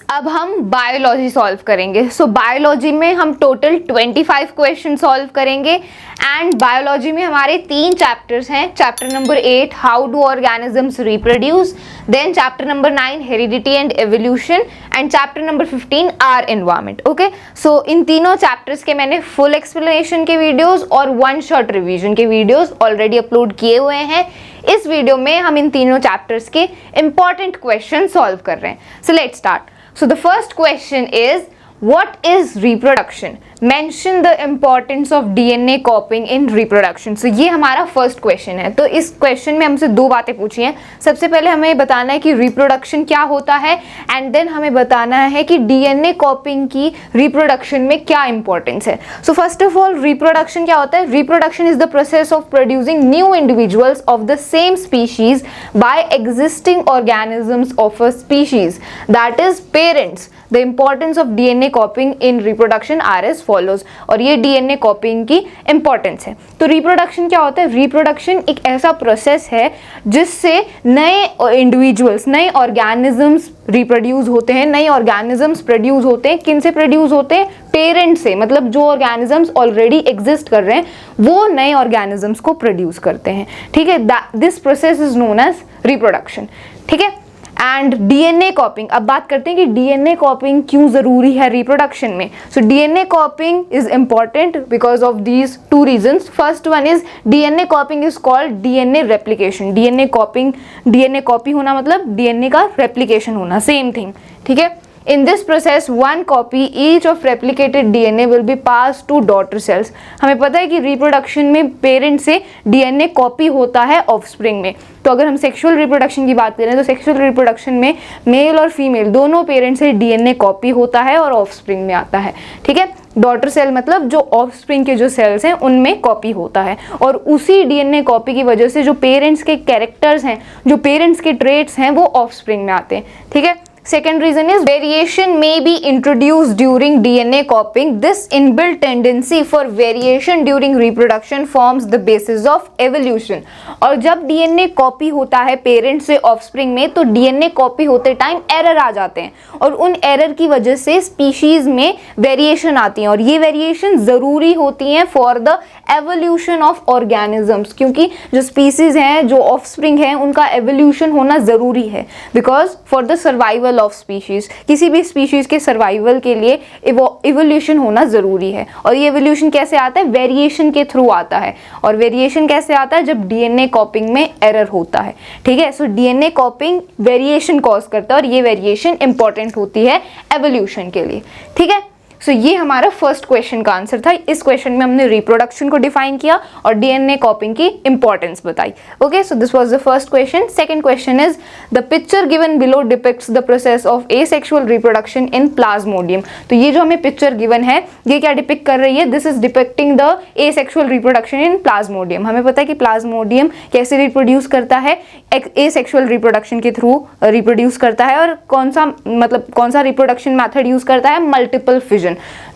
अब हम biology solve करेंगे। सो बायोलॉजी में हम टोटल 25 क्वेश्चन सॉल्व करेंगे एंड बायोलॉजी में हमारे 3 चैप्टर्स हैं। Chapter number 8 how do organisms reproduce, then chapter number 9 heredity and evolution and chapter number 15 our environment. Okay, so इन तीनों चैप्टर्स के मैंने फुल एक्सप्लेनेशन के वीडियोस और 1 शॉट रिवीजन के वीडियोस ऑलरेडी अपलोड किए हुए हैं। इस वीडियो में हम इन तीनों चैप्टर्स के इंपॉर्टेंट क्वेश्चन सॉल्व कर रहे हैं। So let's start. So the first question is, what is reproduction? Mention the importance of DNA copying in reproduction. So ये हमारा फर्स्ट क्वेश्चन है। तो इस क्वेश्चन में हमसे 2 बातें पूछी हैं। सबसे पहले हमें बताना है कि रिप्रोडक्शन क्या होता है एंड देन हमें बताना है कि DNA कॉपिंग की रिप्रोडक्शन में क्या इंपॉर्टेंस है। So first of all reproduction क्या होता है? Reproduction is the process of producing new individuals of the same species by existing organisms of a species, that is parents. The importance of DNA copying in reproduction are as follows. और ये DNA कॉपिंग की importance है। तो reproduction क्या होता है? Reproduction एक ऐसा प्रोसेस है जिससे नए इंडिविजुअल्स, नए ऑर्गेनिजम्स रिप्रोड्यूस होते हैं। नए ऑर्गेनिजम्स प्रोड्यूस होते हैं। किन से प्रोड्यूस होते हैं? पेरेंट से, मतलब जो ऑर्गेनिजम्स ऑलरेडी एग्जिस्ट कर रहे हैं वो नए ऑर्गेनिजम्स को प्रोड्यूस करते हैं। ठीक है, this process is known as reproduction. ठीक है, एंड DNA कॉपिंग। अब बात करते हैं कि DNA कॉपिंग क्यों जरूरी है रिप्रोडक्शन में। सो DNA कॉपिंग is important because of these 2 reasons. First one is DNA कॉपिंग is called DNA replication. DNA कॉपिंग, DNA copy होना मतलब DNA का रेप्लिकेशन होना, सेम थिंग। ठीक है, in this process one copy each of replicated DNA will be passed to daughter cells। हमें पता है कि रिप्रोडक्शन में पेरेंट से DNA कॉपी होता है ऑफस्प्रिंग में। तो अगर हम सेक्सुअल रिप्रोडक्शन की बात करें तो सेक्सुअल रिप्रोडक्शन में मेल और फीमेल दोनों पेरेंट से DNA कॉपी होता है और ऑफस्प्रिंग में आता है। ठीक है, डॉटर सेल मतलब जो ऑफस्प्रिंग के जो सेल्स हैं उनमें कॉपी होता है और उसी DNA कॉपी की वजह से जो पेरेंट्स के कैरेक्टर्स हैं, जो पेरेंट्स के ट्रेट्स हैं वो ऑफस्प्रिंग में आते हैं। ठीक है, second reason is variation may be introduced during DNA copying. This inbuilt tendency for variation during reproduction forms the basis of evolution। और जब DNA कॉपी होता है पेरेंट से ऑफस्प्रिंग में तो DNA कॉपी होते टाइम एरर आ जाते हैं और उन एरर की वजह से स्पीशीज में वेरिएशन आती है और ये वेरिएशन जरूरी होती हैं for the evolution of organisms, क्योंकि जो स्पीसीज हैं, जो ऑफस्प्रिंग हैं, उनका एवोल्यूशन होना जरूरी है because for the survival of species. किसी भी स्पीशीज के सर्वाइवल के लिए इवोल्यूशन होना जरूरी है और ये इवोल्यूशन कैसे आता है? वेरिएशन के थ्रू आता है। और वेरिएशन कैसे आता है? जब DNA कॉपिंग में एरर होता है। ठीक है, सो DNA कॉपिंग वेरिएशन कॉज करता है और ये वेरिएशन इंपॉर्टेंट होती है एवोल्यूशन के लिए। ठीक है, सो ये हमारा फर्स्ट क्वेश्चन का आंसर था। इस क्वेश्चन में हमने रिप्रोडक्शन को डिफाइन किया और DNA कॉपिंग की इंपॉर्टेंस बताई। Okay, so this was the first question. Second question is the picture given below depicts the process of asexual reproduction in Plasmodium. तो ये जो हमें पिक्चर गिवन है ये क्या डिपिक्ट कर रही है? This is depicting the asexual reproduction in Plasmodium. हमें पता है कि प्लाज्मोडियम कैसे रिप्रोड्यूस करता है? एसेक्सुअल रिप्रोडक्शन के थ्रू रिप्रोड्यूस करता है और कौन सा रिप्रोडक्शन मेथड यूज करता है? Multiple fission.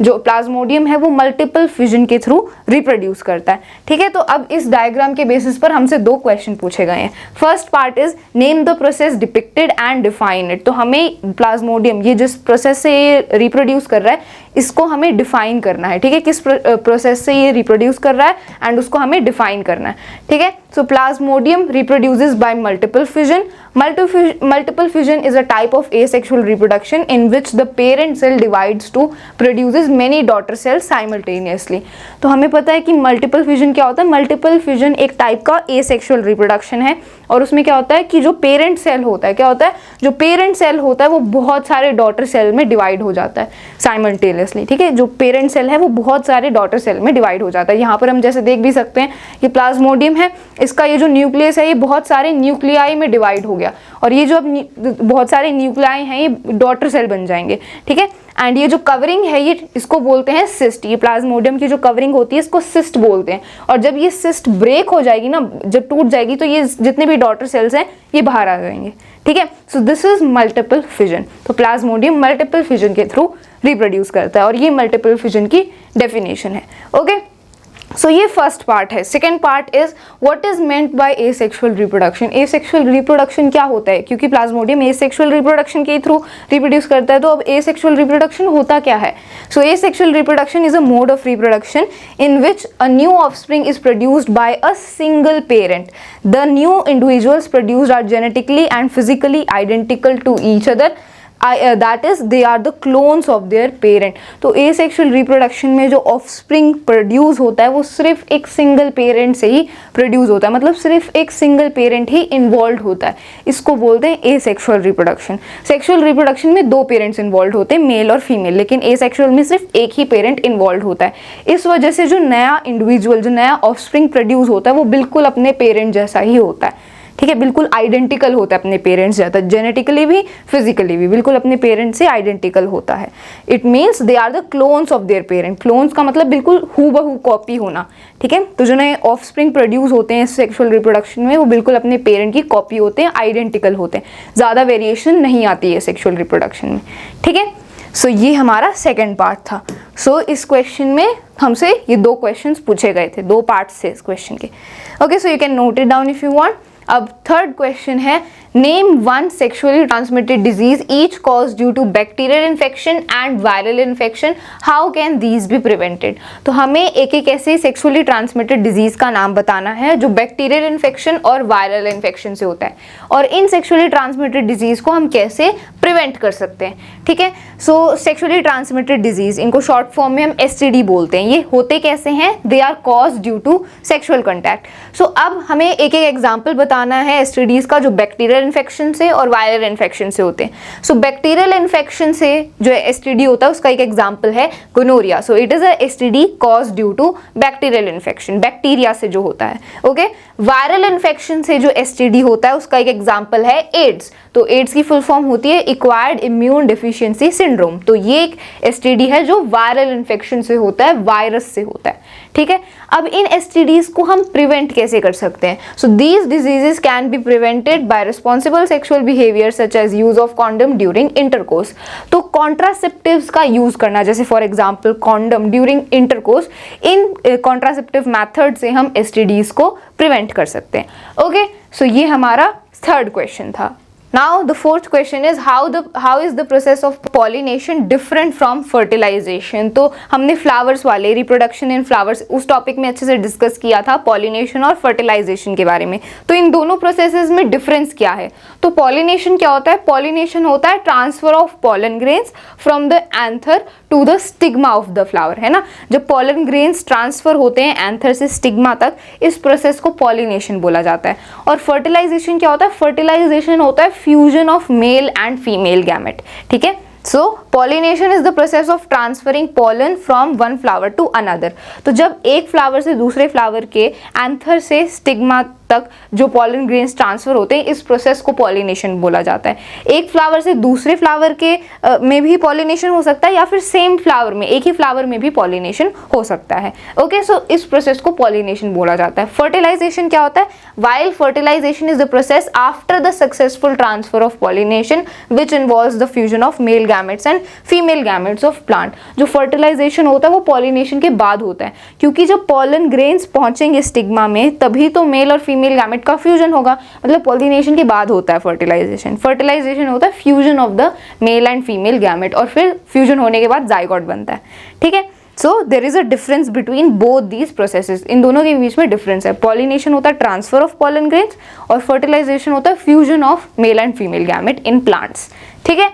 जो प्लाज्मोडियम है वो मल्टीपल फिजन के थ्रू रिप्रोड्यूस करता है। ठीक है, तो अब इस डायग्राम के बेसिस पर हमसे 2 क्वेश्चन पूछे गए हैं। First part is name the process depicted and define it. तो हमें प्लाज्मोडियम, ये जिस प्रोसेस से ये रिप्रोड्यूस कर रहा है इसको हमें डिफाइन करना है। ठीक है, किस प्रोसेस से ये रिप्रोड्यूस कर रहा है एंड उसको हमें डिफाइन करना है। ठीक है, so plasmodium reproduces by multiple fission. Multiple fission is a type of asexual reproduction in which the parent cell divides to produces many daughter cells simultaneously। तो हमें पता है कि मल्टीपल फिजन क्या होता है? मल्टीपल फिजन एक टाइप का एसेक्सुअल रिप्रोडक्शन है और उसमें क्या होता है कि जो पेरेंट सेल होता है, क्या होता है? जो पेरेंट सेल होता है वो बहुत सारे डॉटर सेल में डिवाइड हो जाता है साइमल्टेनियसली। ठीक है, जो पेरेंट सेल है वो बहुत सारे डॉटर सेल में डिवाइड हो जाता है। यहाँ पर हम जैसे देख भी सकते हैं कि प्लाज्मोडियम है, इसका ये जो न्यूक्लियस है ये बहुत सारे न्यूक्लियाई में डिवाइड हो गया और ये जो अब बहुत सारे न्यूक्लियाई हैं ये डॉटर सेल बन जाएंगे। ठीक है, एंड ये जो कवरिंग है ये इसको बोलते हैं सिस्ट। ये प्लाज्मोडियम की जो कवरिंग होती है इसको सिस्ट बोलते हैं और जब ये सिस्ट ब्रेक हो जाएगी ना, जब टूट जाएगी तो ये जितने भी डॉटर सेल्स हैं ये बाहर आ जाएंगे। ठीक है, so this is multiple fission. तो प्लाज्मोडियम मल्टीपल फिजन के थ्रू रिप्रोड्यूस करता है और ये मल्टीपल फिजन की डेफिनेशन है। ओके, सो ये फर्स्ट पार्ट है। Second part is what is meant by asexual reproduction. Asexual reproduction क्या होता है, क्योंकि प्लाज्मोडियम एसेक्सुअल रिप्रोडक्शन के थ्रू रिप्रोड्यूस करता है, तो अब एसेक्सुअल रिप्रोडक्शन होता क्या है। So asexual reproduction is a mode of reproduction in which a new offspring is produced by a single parent. The new individuals produced are genetically and physically identical to each other, that is they are the clones of their parent. तो asexual reproduction में जो offspring produce होता है वो सिर्फ एक single parent से ही produce होता है, मतलब सिर्फ एक सिंगल पेरेंट ही इन्वॉल्व होता है, इसको बोलते हैं एसेक्सुअल रिप्रोडक्शन। सेक्सुअल रिप्रोडक्शन में दो पेरेंट्स इन्वॉल्व होते हैं, मेल और फीमेल, लेकिन एसेक्सुअल में सिर्फ एक ही पेरेंट इन्वॉल्व होता है। इस वजह से जो नया इंडिविजुअल, जो नया ऑफस्प्रिंग प्रोड्यूस होता है वो बिल्कुल अपने पेरेंट जैसा ही होता है, ठीक है, बिल्कुल आइडेंटिकल होता है अपने पेरेंट्स जैसा, जेनेटिकली भी फिजिकली भी बिल्कुल अपने पेरेंट्स से आइडेंटिकल होता है। It means they are the clones of their parent. Clones का मतलब बिल्कुल हूबहू कॉपी होना, ठीक है। तो जो नए ऑफस्प्रिंग प्रोड्यूस होते हैं सेक्सुअल रिप्रोडक्शन में वो बिल्कुल अपने पेरेंट की कॉपी होते हैं, आइडेंटिकल होते हैं, ज़्यादा वेरिएशन नहीं आती है सेक्सुअल रिप्रोडक्शन में, ठीक है। सो ये हमारा सेकेंड पार्ट था। सो इस क्वेश्चन में हमसे ये दो क्वेश्चंस पूछे गए थे, दो पार्ट्स थे इस क्वेश्चन के। Okay, so you can note it down if you want. अब थर्ड क्वेश्चन है, name one sexually transmitted disease each cause due to bacterial infection and viral infection, how can these be prevented. तो हमें एक एक ऐसे sexually transmitted disease का नाम बताना है जो बैक्टीरियल इन्फेक्शन और वायरल इन्फेक्शन से होता है, और इन सेक्सुअली ट्रांसमिटेड डिजीज को हम कैसे प्रिवेंट कर सकते हैं, ठीक है। सो सेक्सुअली ट्रांसमिटेड डिजीज, इनको शॉर्ट फॉर्म में हम STD बोलते हैं। ये होते कैसे हैं, they are caused due to sexual contact. So अब हमें एक एक एग्जाम्पल बताना है STDs का जो बैक्टीरियल इन्फेक्शन से और वायरल इन्फेक्शन से होते हैं। सो बैक्टीरियल इन्फेक्शन से जो STD होता है उसका एक एग्जाम्पल है gonorrhoea. So it is a STD cause due to bacterial infection, bacteria से जो होता है, ओके। वायरल इन्फेक्शन से जो STD होता है उसका एक एग्जाम्पल है एड्स। तो एड्स की फुल फॉर्म होती है एक्वायर्ड इम्यून डिफिशियंसी सिंड्रोम। तो ये एक STD है जो वायरल इन्फेक्शन से होता है, वायरस से होता है, ठीक है। अब इन STDs को हम प्रिवेंट कैसे कर सकते हैं। So these diseases can be prevented by responsible sexual behaviour such as use of condom during intercourse. तो कॉन्ट्रासेप्टिव्स का यूज करना, जैसे for example condom during intercourse, इन कॉन्ट्रासेप्टिव मैथड से हम STDs को प्रिवेंट कर सकते हैं, ओके। सो ये हमारा थर्ड क्वेश्चन था। Now the fourth question is how is the process of pollination different from fertilization। तो हमने फ्लावर्स वाले रिप्रोडक्शन इन फ्लावर्स उस टॉपिक में अच्छे से डिस्कस किया था, पॉलिनेशन और फर्टिलाइजेशन के बारे में। तो इन दोनों प्रोसेसेस में डिफरेंस क्या है। तो पॉलिनेशन क्या होता है, पॉलिनेशन होता है transfer of pollen grains from the anther to the stigma of the flower, है ना। जब पॉलन ग्रेन्स ट्रांसफर होते हैं एंथर से स्टिग्मा तक, इस प्रोसेस को पॉलिनेशन बोला जाता है। और फर्टिलाइजेशन क्या होता है, फर्टिलाइजेशन होता है fusion of male and female gamete, ठीक है। So pollination is the process of transferring pollen from one flower to another. तो जब एक फ्लावर से दूसरे फ्लावर के एंथर से स्टिग्मा तक जो पॉलन ग्रेन्स ट्रांसफर होते हैं, इस प्रोसेस को पॉलिनेशन बोला जाता है। एक फ्लावर से दूसरे फ्लावर के में भी पॉलिनेशन हो सकता है, या फिर सेम फ्लावर में, एक ही फ्लावर में भी पॉलिनेशन हो सकता है, ओके। सो इस प्रोसेस को पॉलिनेशन बोला जाता है। फर्टिलाइजेशन क्या होता है, while fertilisation is the process after the successful transfer of pollination which involves the fusion of male gametes and female gametes of plant. जो फर्टिलाइजेशन होता है वो पॉलिनेशन के बाद होता है, क्योंकि जब पॉलन ग्रेन्स पहुंचेंगे स्टिग्मा में तभी तो मेल और फीमेल गैमेट का फ्यूजन होगा, मतलब पॉलिनेशन के बाद होता है फर्टिलाइजेशन। फर्टिलाइजेशन होता है fusion of the mail and female gamete, और फिर फ्यूजन होने के बाद जाइगोट बनता है, ठीक है। So there is a difference between both these processes. इन दोनों के बीच में डिफरेंस है। पॉलिनेशन होता है ट्रांसफर ऑफ पॉलन ग्रेन्स और फर्टिलाइजेशन होता है fusion of male and female gamete in plants, ठीक है।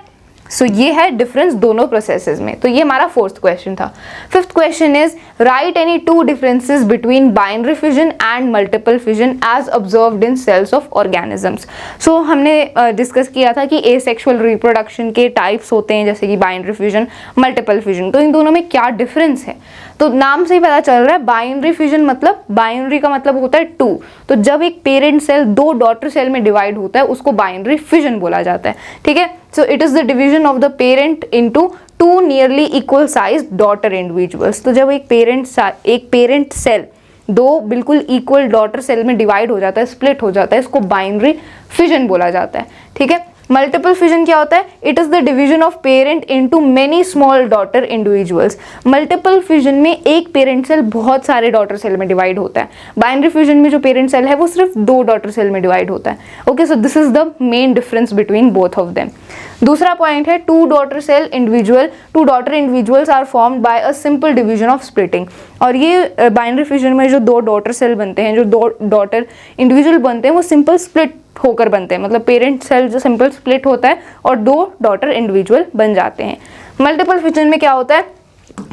सो ये है डिफरेंस दोनों प्रोसेसेस में। तो ये हमारा फोर्थ क्वेश्चन था। Fifth question is write any two differences between binary fission and multiple fission as observed in cells of organisms. So हमने डिस्कस किया था कि एसेक्सुअल रिप्रोडक्शन के टाइप्स होते हैं, जैसे कि बाइनरी फिजन, मल्टीपल फिजन। तो इन दोनों में क्या डिफरेंस है, तो नाम से ही पता चल रहा है। बाइनरी फिजन मतलब, बाइनरी का मतलब होता है टू। तो जब एक पेरेंट सेल दो डॉटर सेल में डिवाइड होता है उसको बाइनरी फिजन बोला जाता है, ठीक है। सो it is the division of the parent into two nearly equal size daughter individuals. तो जब एक पेरेंट सेल दो बिल्कुल इक्वल डॉटर सेल में डिवाइड हो जाता है, स्प्लिट हो जाता है, इसको बाइनरी फिजन बोला जाता है, ठीक है। मल्टीपल फिजन क्या होता है? It is the division of parent into many small daughter individuals. Multiple fission में एक पेरेंट सेल बहुत सारे डॉटर सेल में डिवाइड होता है। बाइनरी फिजन में जो पेरेंट सेल है वो सिर्फ 2 डॉटर सेल में डिवाइड होता है। Okay, so this is the main difference between both of them. दूसरा पॉइंट है 2 daughter cell individual, 2 daughter individuals are formed by a simple division of splitting. और ये बाइनरी फिजन में जो 2 डॉटर सेल बनते हैं, जो 2 डॉटर इंडिविजुअल बनते हैं, वो सिंपल स्प्लिट होकर बनते हैं। मतलब पेरेंट सेल जो सिंपल स्प्लिट होता है और 2 डॉटर इंडिविजुअल बन जाते हैं। मल्टीपल फिजन में क्या होता है?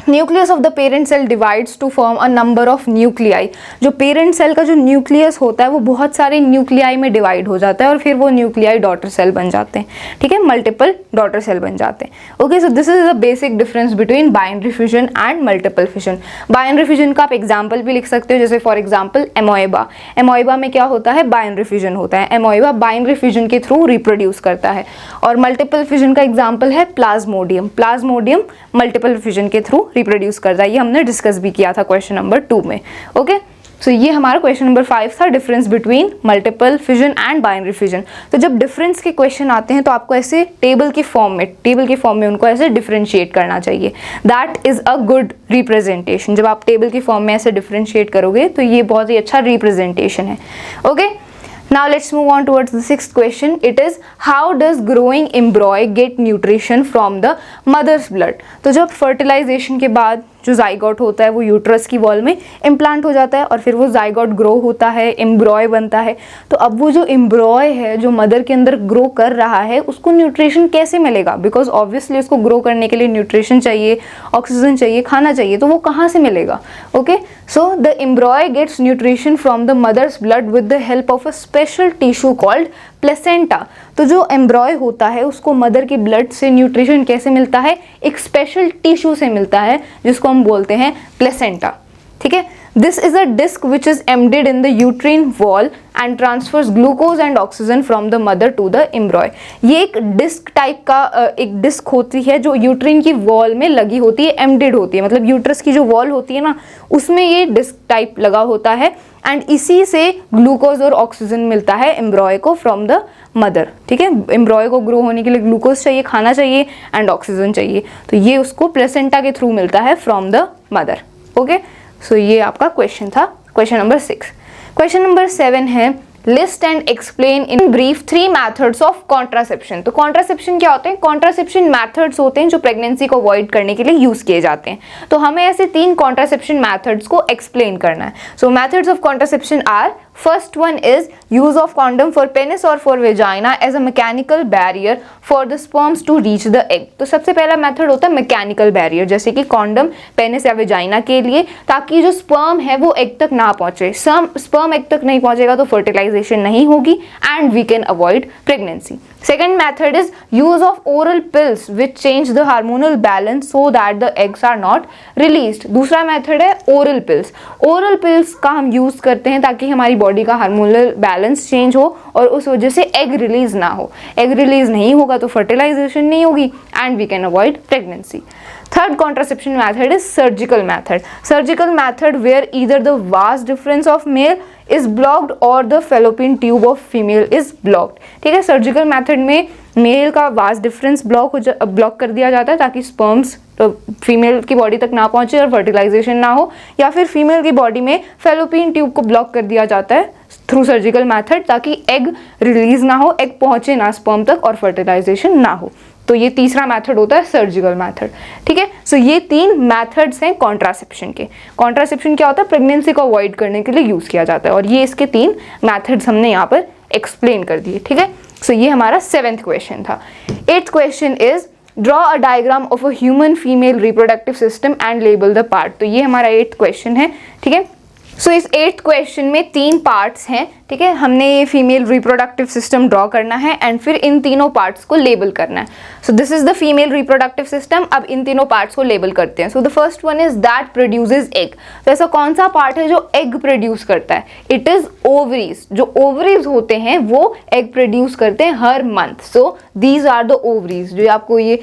Nucleus of the parent cell divides to form a number of nuclei. जो पेरेंट सेल का जो न्यूक्लियस होता है वो बहुत सारे न्यूक्लियाई में डिवाइड हो जाता है और फिर वो न्यूक्लियाई डॉटर सेल बन जाते हैं। ठीक है, मल्टीपल डॉटर सेल बन जाते हैं। Okay, so this is the basic difference between binary fission and multiple fission. Binary fission का आप एग्जाम्पल भी लिख सकते हो, जैसे फॉर एग्जाम्पल एमोएबा। एमोएबा में क्या होता है? बाइनरी फिजन होता है। एमोएबा बाइनरी फिजन के थ्रू रिप्रोड्यूस करता है। और मल्टीपल फिजन का एग्जाम्पल है प्लाज्मोडियम। प्लाज्मोडियम मल्टीपल फिजन के थ्रू रिप्रोड्यूस करता है। ये हमने डिस्कस भी किया था क्वेश्चन नंबर 2 में। ओके, सो ये हमारा क्वेश्चन नंबर 5 था, difference between multiple fission and binary fission. तो जब डिफरेंस के क्वेश्चन आते हैं तो आपको ऐसे टेबल के फॉर्म में उनको ऐसे डिफरेंशिएट करना चाहिए। That is a good representation. जब आप टेबल के फॉर्म में ऐसे डिफरेंशिएट करोगे तो ये बहुत ही अच्छा रिप्रेजेंटेशन है। Okay, now let's move on towards the 6th question. It is how does growing embryo get nutrition from the mother's blood? तो जब fertilization के बाद जो जाइगोट होता है वो यूट्रस की वॉल में इम्प्लांट हो जाता है और फिर वो जाइगोट ग्रो होता है, एम्ब्रॉय बनता है। तो अब वो जो एम्ब्रॉय है जो मदर के अंदर ग्रो कर रहा है उसको न्यूट्रिशन कैसे मिलेगा? बिकॉज ऑब्वियसली उसको ग्रो करने के लिए न्यूट्रिशन चाहिए, ऑक्सीजन चाहिए, खाना चाहिए, तो वो कहाँ से मिलेगा? Okay, so the embryo gets nutrition from the mother's blood with the help of a special tissue called placenta. तो जो एम्ब्रॉय होता है उसको मदर की ब्लड से न्यूट्रिशन कैसे मिलता है? एक स्पेशल टिश्यू से मिलता है जिसको हम बोलते हैं प्लेसेंटा। ठीक है, this is a disc which is embedded in the uterine wall and transfers glucose and oxygen from the mother to the embryo. ये एक डिस्क टाइप का एक डिस्क होती है जो यूट्रीन की वॉल में लगी होती है, एम्बेडेड होती है। मतलब यूट्रस की जो वॉल होती है ना उसमें ये डिस्क टाइप लगा होता है एंड इसी से ग्लूकोज और ऑक्सीजन मिलता है एम्ब्रॉय को फ्रॉम द मदर। ठीक है, एम्ब्रॉय को ग्रो होने के लिए ग्लूकोज चाहिए, खाना चाहिए एंड ऑक्सीजन चाहिए, तो ये उसको प्लेसेंटा के थ्रू मिलता है from the mother. Okay, so ये आपका क्वेश्चन था, क्वेश्चन नंबर 6। क्वेश्चन नंबर 7 है list and explain in brief 3 methods of contraception. तो कॉन्ट्रासेप्शन क्या होते हैं? कॉन्ट्रासेप्शन मेथड्स होते हैं जो प्रेगनेंसी को अवॉइड करने के लिए यूज किए जाते हैं। तो हमें ऐसे 3 कॉन्ट्रासेप्शन मेथड्स को एक्सप्लेन करना है। So methods of contraception are, first one is use of condom for penis or for vagina as a mechanical barrier for the sperms to reach the egg। तो सबसे पहला मेथड होता है mechanical barrier, जैसे कि condom penis या vagina के लिए, ताकि जो स्पर्म है वो एग तक ना पहुंचे। स्पर्म एग तक नहीं पहुंचेगा तो फर्टिलाइजेशन नहीं होगी and we can avoid pregnancy. Second method is use of oral pills which change the hormonal balance so that the eggs are not released। दूसरा मेथड है ओरल पिल्स। ओरल पिल्स का हम यूज करते हैं ताकि हमारी बॉडी का hormonal balance change हो और उस वजह से एग रिलीज ना हो। एग रिलीज नहीं होगा तो फर्टिलाइजेशन नहीं होगी and we can avoid pregnancy. Third contraception method is surgical method. Surgical method where either the vas difference of male is blocked or the fallopian tube of female is blocked। ठीक है, surgical method में mail का vas deferens block कर दिया जाता है ताकि sperms female की बॉडी तक ना पहुंचे और फर्टिलाइजेशन ना हो, या फिर फीमेल की बॉडी में फेलोपियन ट्यूब को ब्लॉक कर दिया जाता है थ्रू सर्जिकल मेथड ताकि एग रिलीज ना हो, एग पहुंचे ना स्पर्म तक और फर्टिलाइजेशन ना हो। तो ये तीसरा मेथड होता है सर्जिकल मेथड। ठीक है, सो ये 3 मेथड्स हैं कॉन्ट्रासेप्शन के। कॉन्ट्रासेप्शन क्या होता है? प्रेगनेंसी को अवॉइड करने के लिए यूज किया जाता है और ये इसके 3 मेथड्स हमने यहाँ पर एक्सप्लेन कर दिए। ठीक है, सो ये हमारा 7th क्वेश्चन था। 8th question is draw a diagram of a human female reproductive system and label the part. तो ये हमारा 8th क्वेश्चन है। ठीक है, सो इस 8th क्वेश्चन में 3 पार्ट्स हैं। ठीक है, हमने ये फीमेल रिप्रोडक्टिव सिस्टम ड्रॉ करना है एंड फिर इन तीनों पार्ट्स को लेबल करना है। So this is the female reproductive system. अब इन तीनों पार्ट्स को लेबल करते हैं। So the first one is that produces egg. तो ऐसा कौन सा पार्ट है जो एग प्रोड्यूस करता है? It is ovaries. जो ओवरीज होते हैं वो एग प्रोड्यूस करते हैं हर month. So these are the ovaries. जो आपको ये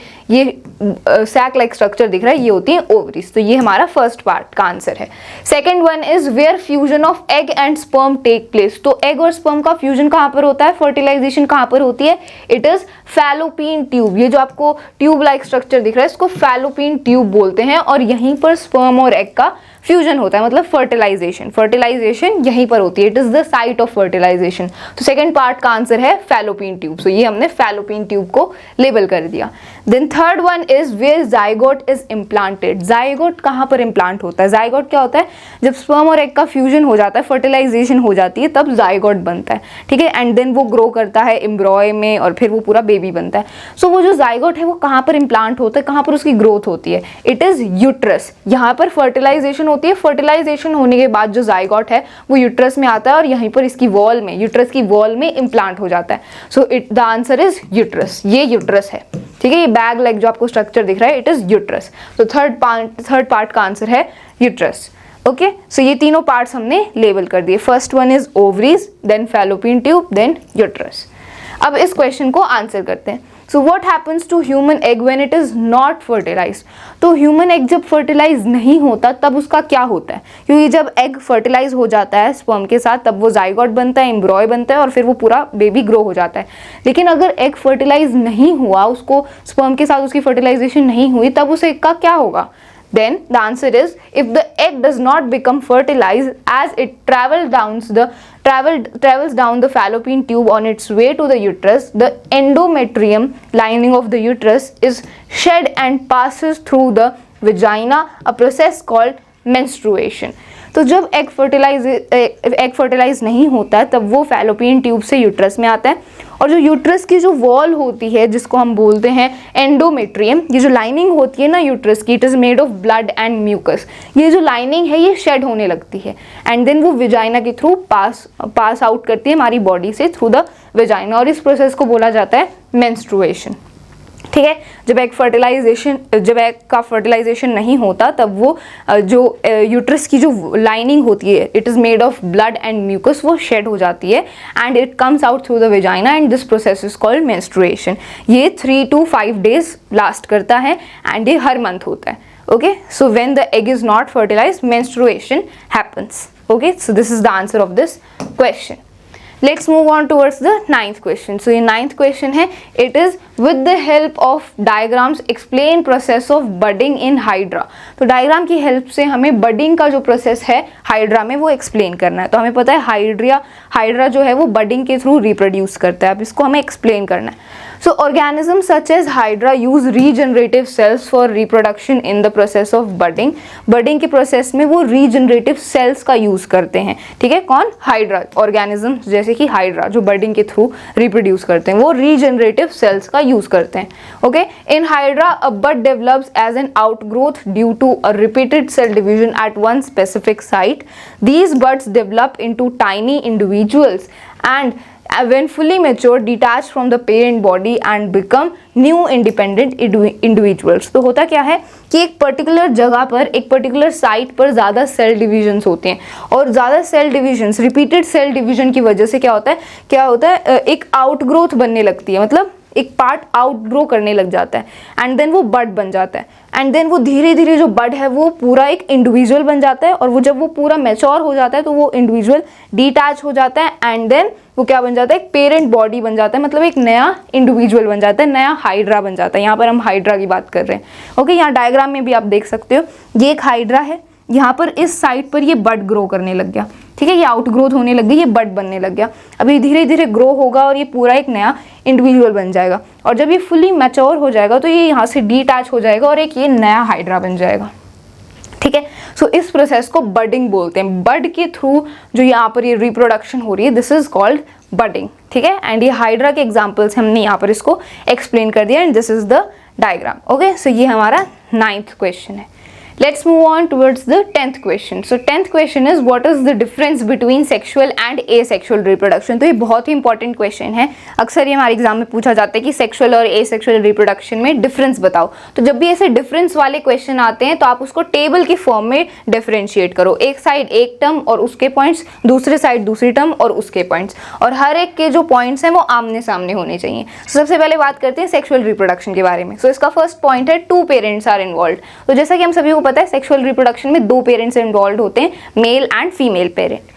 सैक लाइक स्ट्रक्चर दिख रहा है, ये होती है ओवरीज। तो ये हमारा फर्स्ट पार्ट का आंसर है। Second one is where fusion of egg and sperm take place. तो एग और स्पर्म का फ्यूजन कहाँ पर होता है, फर्टिलाइजेशन कहाँ पर होती है, इट इज फैलोपियन ट्यूब। ये जो आपको ट्यूब लाइक स्ट्रक्चर दिख रहा है इसको फैलोपियन ट्यूब बोलते हैं, और यहीं पर स्पर्म और एग का फ्यूजन होता है, मतलब फर्टिलाइजेशन यहीं पर होती है। It is the site of fertilisation. तो सेकंड पार्ट का आंसर है फैलोपियन ट्यूब। सो ये हमने फैलोपियन ट्यूब को लेबल कर दिया। Then third one is where zygote is implanted. Zygote कहाँ पर इम्प्लांट होता है, जाइगोट क्या होता है, जब स्पर्म और एग का फ्यूजन हो जाता है, फर्टिलाइजेशन हो जाती है, तब जाइगोट बनता है, ठीक है। एंड देन वो ग्रो करता है एम्ब्रॉय में और फिर वो पूरा बेबी बनता है। सो वो जो जाइगोट है वो कहाँ पर इम्प्लांट होता है, कहाँ पर उसकी ग्रोथ होती है, इट इज यूट्रस। यहाँ पर फर्टिलाइजेशन होती है, फर्टिलाइजेशन होने के बाद जो जाइगोट है वो यूट्रस में आता है और यहीं पर इसकी वॉल में, यूट्रस की वॉल में इम्प्लांट हो जाता है। So the answer is uterus. ये यूट्रस है, ठीक है। ये बैग लाइक जो आपको स्ट्रक्चर दिख रहा है, इट इज यूट्रस। तो थर्ड पार्ट का आंसर है यूट्रस। ओके, सो ये तीनों पार्ट्स हमने लेबल कर दिए। First one is ovaries, then fallopian tube, then uterus. अब इस क्वेश्चन को आंसर करते हैं। So what happens to human egg when it is not fertilised. तो ह्यूमन एग जब फर्टिलाइज नहीं होता तब उसका क्या होता है, क्योंकि जब एग फर्टिलाइज हो जाता है स्पर्म के साथ तब वो जाइगोट बनता है, एम्ब्रॉय बनता है और फिर वो पूरा बेबी ग्रो हो जाता है। लेकिन अगर एग फर्टिलाइज नहीं हुआ, उसको स्पर्म के साथ उसकी फर्टिलाइजेशन नहीं हुई, तब उस एग का क्या होगा। Then the answer is if the egg does not become fertilized as it travels down the fallopian tube on its way to the uterus, the endometrium lining of the uterus is shed and passes through the vagina, a process called menstruation. तो जब egg fertilize नहीं होता है तब वो fallopian tube से uterus में आता है, और जो यूट्रस की जो वॉल होती है जिसको हम बोलते हैं एंडोमेट्रियम, ये जो लाइनिंग होती है ना यूट्रस की, it is made of blood and mucus. ये जो लाइनिंग है ये शेड होने लगती है एंड देन वो वेजाइना के थ्रू पास आउट करती है हमारी बॉडी से थ्रू द वेजाइना, और इस प्रोसेस को बोला जाता है मेंस्ट्रुएशन, ठीक है। जब एग का फर्टिलाइजेशन नहीं होता तब वो जो यूट्रस की जो लाइनिंग होती है, it is made of blood and mucus, वो शेड हो जाती है and it comes out through the vagina and this process is called menstruation. ये 3 to 5 days लास्ट करता है एंड ये हर मंथ होता है। Okay, so when the egg is not fertilised menstruation happens. Okay, so this is the answer of this question. Let's move on towards the 9th question. So, ये 9th question है, it is with the help of diagrams explain process of budding in hydra. तो diagram की help से हमें budding का जो process है hydra में वो एक्सप्लेन करना है। तो हमें पता है हाइड्रा जो है वो बडिंग के थ्रू रिप्रोड्यूस करता है, अब इसको हमें एक्सप्लेन करना है। So organisms such as hydra use regenerative cells for reproduction in the process of budding. Budding के प्रोसेस में वो regenerative cells का यूज करते हैं, ठीक है। कौन, हाइड्रा organisms, जैसे कि हाइड्रा जो budding के थ्रू रिप्रोड्यूस करते हैं, वो regenerative cells का यूज करते हैं। Okay, in hydra a bud develops as an outgrowth due to a repeated cell division at one specific site. These buds develop into tiny individuals and when fully mature detach from the parent body and become new independent individuals. तो होता क्या है कि एक particular जगह पर, एक particular site पर ज़्यादा सेल डिविजन्स होते हैं, और ज़्यादा cell divisions, repeated cell division की वजह से क्या होता है एक आउटग्रोथ बनने लगती है, मतलब एक पार्ट आउटग्रो करने लग जाता है एंड देन वो बड बन जाता है एंड देन वो धीरे धीरे जो बड है वो पूरा एक इंडिविजुअल बन जाता है, और वो जब वो पूरा मैच्योर हो जाता है तो वो इंडिविजुअल डिटैच हो जाता है एंड देन वो क्या बन जाता है, एक पेरेंट बॉडी बन जाता है, मतलब एक नया इंडिविजुअल बन जाता है, नया हाइड्रा बन जाता है। यहाँ पर हम हाइड्रा की बात कर रहे हैं। ओके, यहाँ डायग्राम में भी आप देख सकते हो, ये एक हाइड्रा है, यहाँ पर इस साइड पर ये बड ग्रो करने लग गया, ठीक है, ये आउटग्रोथ होने लग गई, ये बड बनने लग गया। अभी धीरे धीरे ग्रो होगा और ये पूरा एक नया इंडिविजुअल बन जाएगा, और जब ये फुली मैच्योर हो जाएगा तो ये यहाँ से डिटैच हो जाएगा और एक ये नया हाइड्रा बन जाएगा, ठीक है। सो इस प्रोसेस को बडिंग बोलते हैं। बड के थ्रू जो यहाँ पर ये रिप्रोडक्शन हो रही है, दिस इज कॉल्ड बडिंग, ठीक है। एंड ये हाइड्रा के एग्जांपल्स हमने यहाँ पर इसको एक्सप्लेन कर दिया and this is the diagram. Okay, so ये हमारा 9th क्वेश्चन है। Let's move on towards the 10th question. So 10th question is what is the difference between sexual and asexual reproduction? तो ये बहुत ही इंपॉर्टेंट क्वेश्चन है, अक्सर ये हमारे एग्जाम में पूछा जाता है कि सेक्सुअल और एसेक्सुअल रिप्रोडक्शन में डिफरेंस बताओ। तो जब भी ऐसे डिफरेंस वाले क्वेश्चन आते हैं तो आप उसको टेबल की फॉर्म में डिफरेंशिएट करो, एक साइड एक टर्म और उसके पॉइंट्स, दूसरे साइड दूसरी टर्म और उसके पॉइंट्स, और हर एक के जो पॉइंट्स हैं वो आमने सामने होने चाहिए। तो सबसे पहले बात करते हैं सेक्सुअल रिप्रोडक्शन के बारे में। सो इसका फर्स्ट पॉइंट है 2 पेरेंट्स आर इन्वॉल्व। तो जैसा कि हम सभी को पता है सेक्सुअल रिप्रोडक्शन में 2 पेरेंट्स इन्वॉल्व होते हैं, mail and female parent.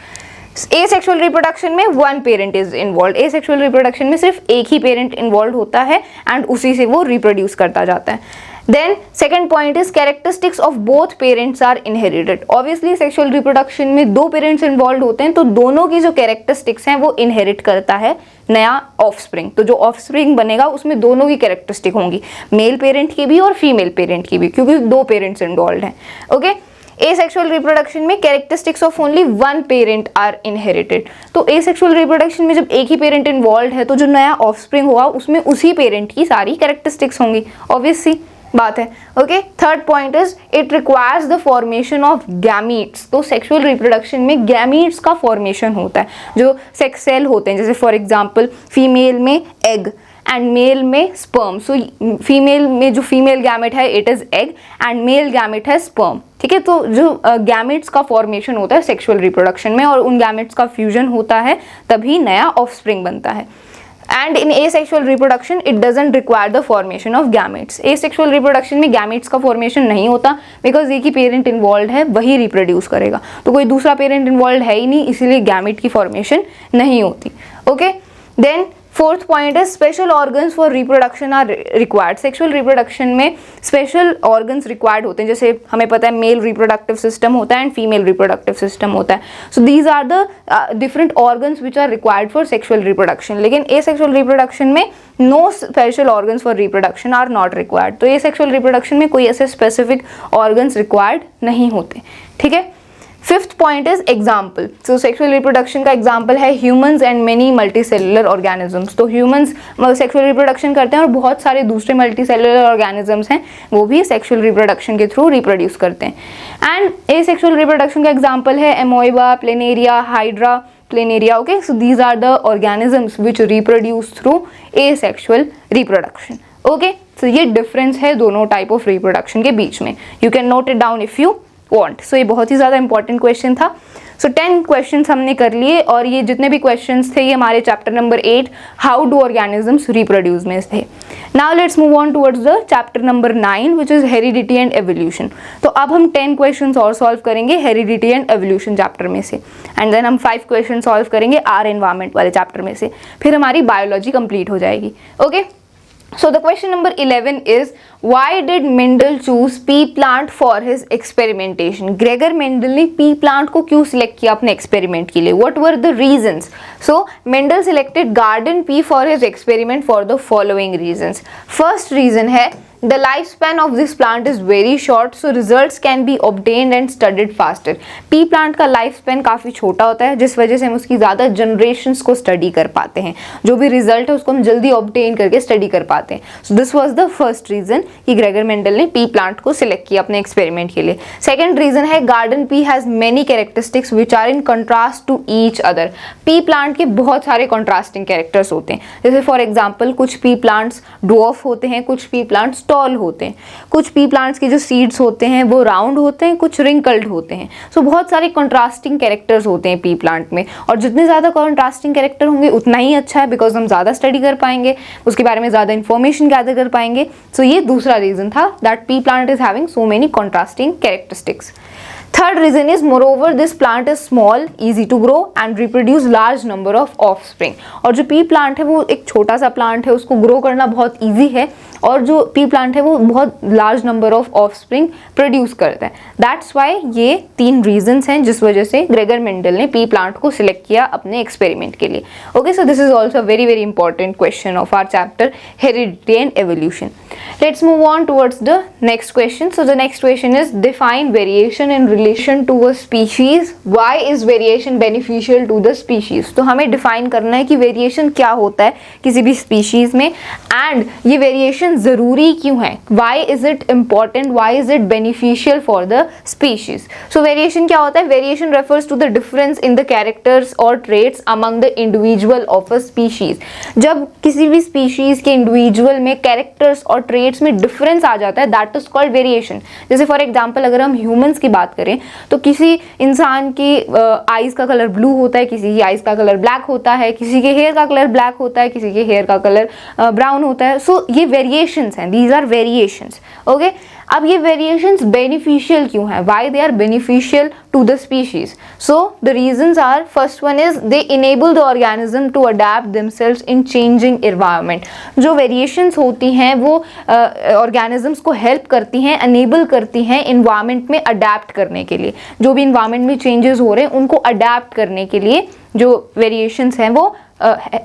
Asexual reproduction में 1 parent is involve. Asexual reproduction में सिर्फ एक ही पेरेंट इन्वॉल्व होता है एंड उसी से वो रिप्रोड्यूस करता जाता है। Then second point is characteristics of both parents are inherited. Obviously sexual reproduction में 2 पेरेंट्स इन्वॉल्व होते हैं तो दोनों की जो कैरेक्टरिस्टिक्स हैं वो इनहेरिट करता है नया ऑफस्प्रिंग। तो जो ऑफस्प्रिंग बनेगा उसमें दोनों की कैरेक्टरिस्टिक होंगी, मेल पेरेंट की भी और फीमेल पेरेंट की भी, क्योंकि 2 पेरेंट्स इन्वॉल्व हैं। ओके, एसेक्सुअल रिप्रोडक्शन में characteristics of only 1 parent are inherited. तो एसेक्सुअल रिप्रोडक्शन में जब एक ही पेरेंट इन्वॉल्व है तो जो नया ऑफस्प्रिंग होगा उसमें उसी पेरेंट की सारी कैरेक्टरिस्टिक्स होंगी, ऑब्वियस सी बात है। Okay, third point is it requires the formation of gametes. तो सेक्सुअल रिप्रोडक्शन में गैमीट्स का फॉर्मेशन होता है, जो सेक्स सेल होते हैं, जैसे फॉर एग्जांपल फीमेल में एग एंड मेल में स्पर्म। सो फीमेल में जो फीमेल गैमेट है it is egg and male gamete है स्पर्म। ठीक है, तो जो गैमेट्स का फॉर्मेशन होता है सेक्सुअल रिप्रोडक्शन में और उन गैमेट्स का फ्यूजन होता है तभी नया ऑफस्प्रिंग बनता है। And in asexual reproduction it doesn't require the formation of gametes. asexual reproduction में gametes का formation नहीं होता because एक ही parent involved है, वही reproduce करेगा, तो कोई दूसरा parent involved है ही नहीं, इसीलिए gamete की formation नहीं होती। Okay, then फोर्थ पॉइंट है special organs for reproduction are required. Sexual reproduction में स्पेशल ऑर्गन्स रिक्वायर्ड होते हैं, जैसे हमें पता है मेल रिप्रोडक्टिव सिस्टम होता है एंड फीमेल रिप्रोडक्टिव सिस्टम होता है। So these are the different organs which are required for sexual reproduction. लेकिन एसेक्सुअल रिप्रोडक्शन में no special organs for reproduction are not required. तो एसेक्सुअल रिप्रोडक्शन में कोई ऐसे स्पेसिफिक ऑर्गन्स रिक्वायर्ड नहीं होते। ठीक है, fifth point is example. So sexual reproduction का एग्जाम्पल है humans and many multicellular organisms. तो ह्यूमंस सेक्सुअल रिप्रोडक्शन करते हैं और बहुत सारे दूसरे मल्टीसेलुलर ऑर्गेनिजम्स हैं वो भी सेक्सुअल रिप्रोडक्शन के थ्रू रिप्रोड्यूस करते हैं। एंड एसेक्सुअल रिप्रोडक्शन का एग्जाम्पल है amoeba, planaria, hydra, planaria. Okay, so these are the organisms which reproduce through asexual reproduction. Okay, so ये डिफरेंस है दोनों टाइप ऑफ रिप्रोडक्शन के बीच में। You can note it down if you want. So ये बहुत ही ज़्यादा इंपॉर्टेंट क्वेश्चन था। सो 10 क्वेश्चंस हमने कर लिए और ये जितने भी क्वेश्चंस थे ये हमारे chapter number 8 how do organisms reproduce में थे। Now let's move on towards the chapter number 9 which is heredity and evolution. तो अब हम 10 क्वेश्चंस और सॉल्व करेंगे हेरिडिटी एंड एवोल्यूशन चैप्टर में से, एंड देन हम 5 क्वेश्चन सॉल्व करेंगे आर एनवायरमेंट वाले चैप्टर में से, फिर हमारी बायोलॉजी कंप्लीट हो जाएगी। Okay, so the question number 11 is why did Mendel choose pea plant for his experimentation? Gregor Mendel ने pea plant को क्यों सिलेक्ट किया अपने एक्सपेरिमेंट के लिए? What were the reasons? So Mendel selected garden pea for his experiment for the following reasons. First reason है the lifespan of this plant is very short, so results can be obtained and studied faster. pea plant का life span काफ़ी छोटा होता है जिस वजह से हम उसकी ज़्यादा जनरेशन्स को स्टडी कर पाते हैं, जो भी रिजल्ट है उसको हम जल्दी ऑब्टेन करके स्टडी कर पाते हैं। So this was the first reason कि ग्रेगर मेंडल ने pea plant को सिलेक्ट किया अपने एक्सपेरिमेंट के लिए। सेकेंड रीजन है garden pea has many characteristics which are in contrast to each other. pea plant के बहुत सारे कॉन्ट्रास्टिंग कैरेक्टर्स होते हैं, जैसे फॉर एग्जाम्पल कुछ pea plants ड्वार्फ होते हैं, कुछ pea plants टॉल होते हैं, कुछ पी प्लांट्स के जो सीड्स होते हैं वो राउंड होते हैं, कुछ रिंकल्ड होते हैं। सो बहुत सारे कंट्रास्टिंग कैरेक्टर्स होते हैं पी प्लांट में, और जितने ज़्यादा कंट्रास्टिंग कैरेक्टर होंगे उतना ही अच्छा है, बिकॉज हम ज़्यादा स्टडी कर पाएंगे, उसके बारे में ज़्यादा इन्फॉर्मेशन गैदर कर पाएंगे। सो ये दूसरा रीज़न था that P plant is having so many contrasting characteristics. Third reason is moreover this plant is small, easy to grow and reproduce large number of offspring. और जो pea plant है वो एक छोटा सा प्लांट है, उसको ग्रो करना बहुत easy है, और जो pea plant है वो बहुत large number of offspring produce करता है। That's why ये 3 reasons हैं जिस वजह से ग्रेगर मेंडल ने pea plant को select किया अपने experiment के लिए। Okay, so this is also a very very important question of our chapter heredity and evolution. Let's move on towards the next question. So the next question is define variation in relation to a species. Why is variation beneficial to the species? तो हमें define करना है कि variation क्या होता है किसी भी species में, and ये variation वेरिएशन ज़रूरी क्यों है, why is it important, why is it beneficial for the species. So variation क्या होता है, variation refers to the difference in the characters और traits among the individual of a species. जब किसी भी स्पीशीज़ के इंडिविजुअल में कैरेक्टर्स और ट्रेट्स में डिफरेंस आ जाता है, दैट इज कॉल्ड वेरिएशन। जैसे फॉर एग्जाम्पल अगर हम ह्यूमंस की बात करें तो किसी इंसान की आइज़ का कलर ब्लू होता है, किसी की आइज़ का कलर ब्लैक होता है, किसी के हेयर का कलर ब्लैक होता है, किसी के हेयर का कलर ब्राउन होता है। सो ये वेरिएशंस हैं, दीज आर वेरिएशंस। ओके, अब ये वेरिएशंस बेनिफिशियल क्यों है, why they are beneficial to the species. So the reasons are, first one is they enable the organism to adapt themselves in changing environment. जो variations होती हैं वो organisms को help करती हैं, अनेबल करती हैं इन्वायरमेंट में अडेप्ट करने के लिए। जो भी इन्वायरमेंट में चेंजेस हो रहे हैं उनको अडेप्ट करने के लिए जो वेरिएशंस हैं वो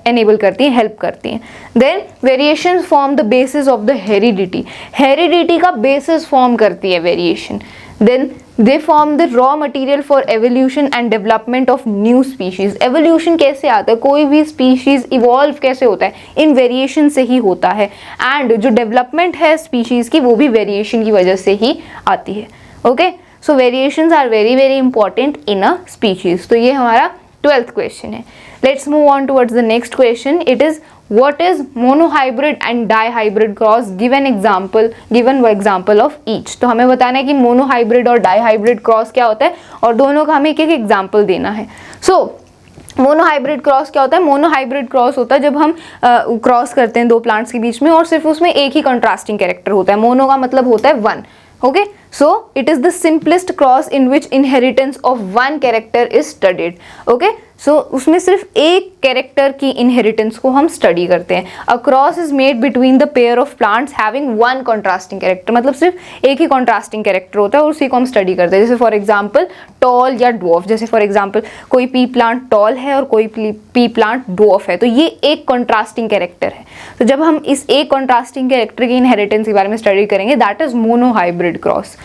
एनेबल करती हैं, हेल्प करती हैं। Then variation form the basis of the heredity, heredity का बेसिस फॉर्म करती है variation. Then they form the raw material for evolution and development of new species. Evolution कैसे आता है, कोई भी स्पीशीज इवॉल्व कैसे होता है, इन वेरिएशन से ही होता है। एंड जो डेवलपमेंट है स्पीशीज की वो भी वेरिएशन की वजह से ही आती है। Okay, so variations are very very important in a species. तो ये हमारा 12th क्वेश्चन है। Let's move on towards the next question. It is, what is monohybrid and dihybrid cross? Give an example of each. तो हमें बताना है कि monohybrid और डाईहाइब्रिड क्रॉस क्या होता है और दोनों का हमें एक एक एग्जाम्पल देना है। मोनोहाइब्रिड क्रॉस क्या होता है, मोनोहाइब्रिड क्रॉस होता है जब हम क्रॉस करते हैं दो प्लांट्स के बीच में और सिर्फ उसमें एक ही कंट्रास्टिंग कैरेक्टर होता है। मोनो का मतलब होता है one. Okay, so it is the simplest cross in which inheritance of one character is studied. Okay, so उसमें सिर्फ एक कैरेक्टर की इनहेरिटेंस को हम स्टडी करते हैं। A cross is made between the pair of plants having one contrasting character, मतलब सिर्फ एक ही contrasting कैरेक्टर होता है और उसी को हम स्टडी करते हैं। जैसे फॉर एग्जाम्पल टॉल या ड्वार्फ, जैसे फॉर एग्जाम्पल कोई पी प्लांट टॉल है और कोई पी प्लांट ड्वार्फ है, तो ये एक कॉन्ट्रास्टिंग कैरेक्टर है। तो जब हम इस एक कॉन्ट्रास्टिंग कैरेक्टर की इनहेरिटेंस के बारे में स्टडी करेंगे, that is monohybrid cross.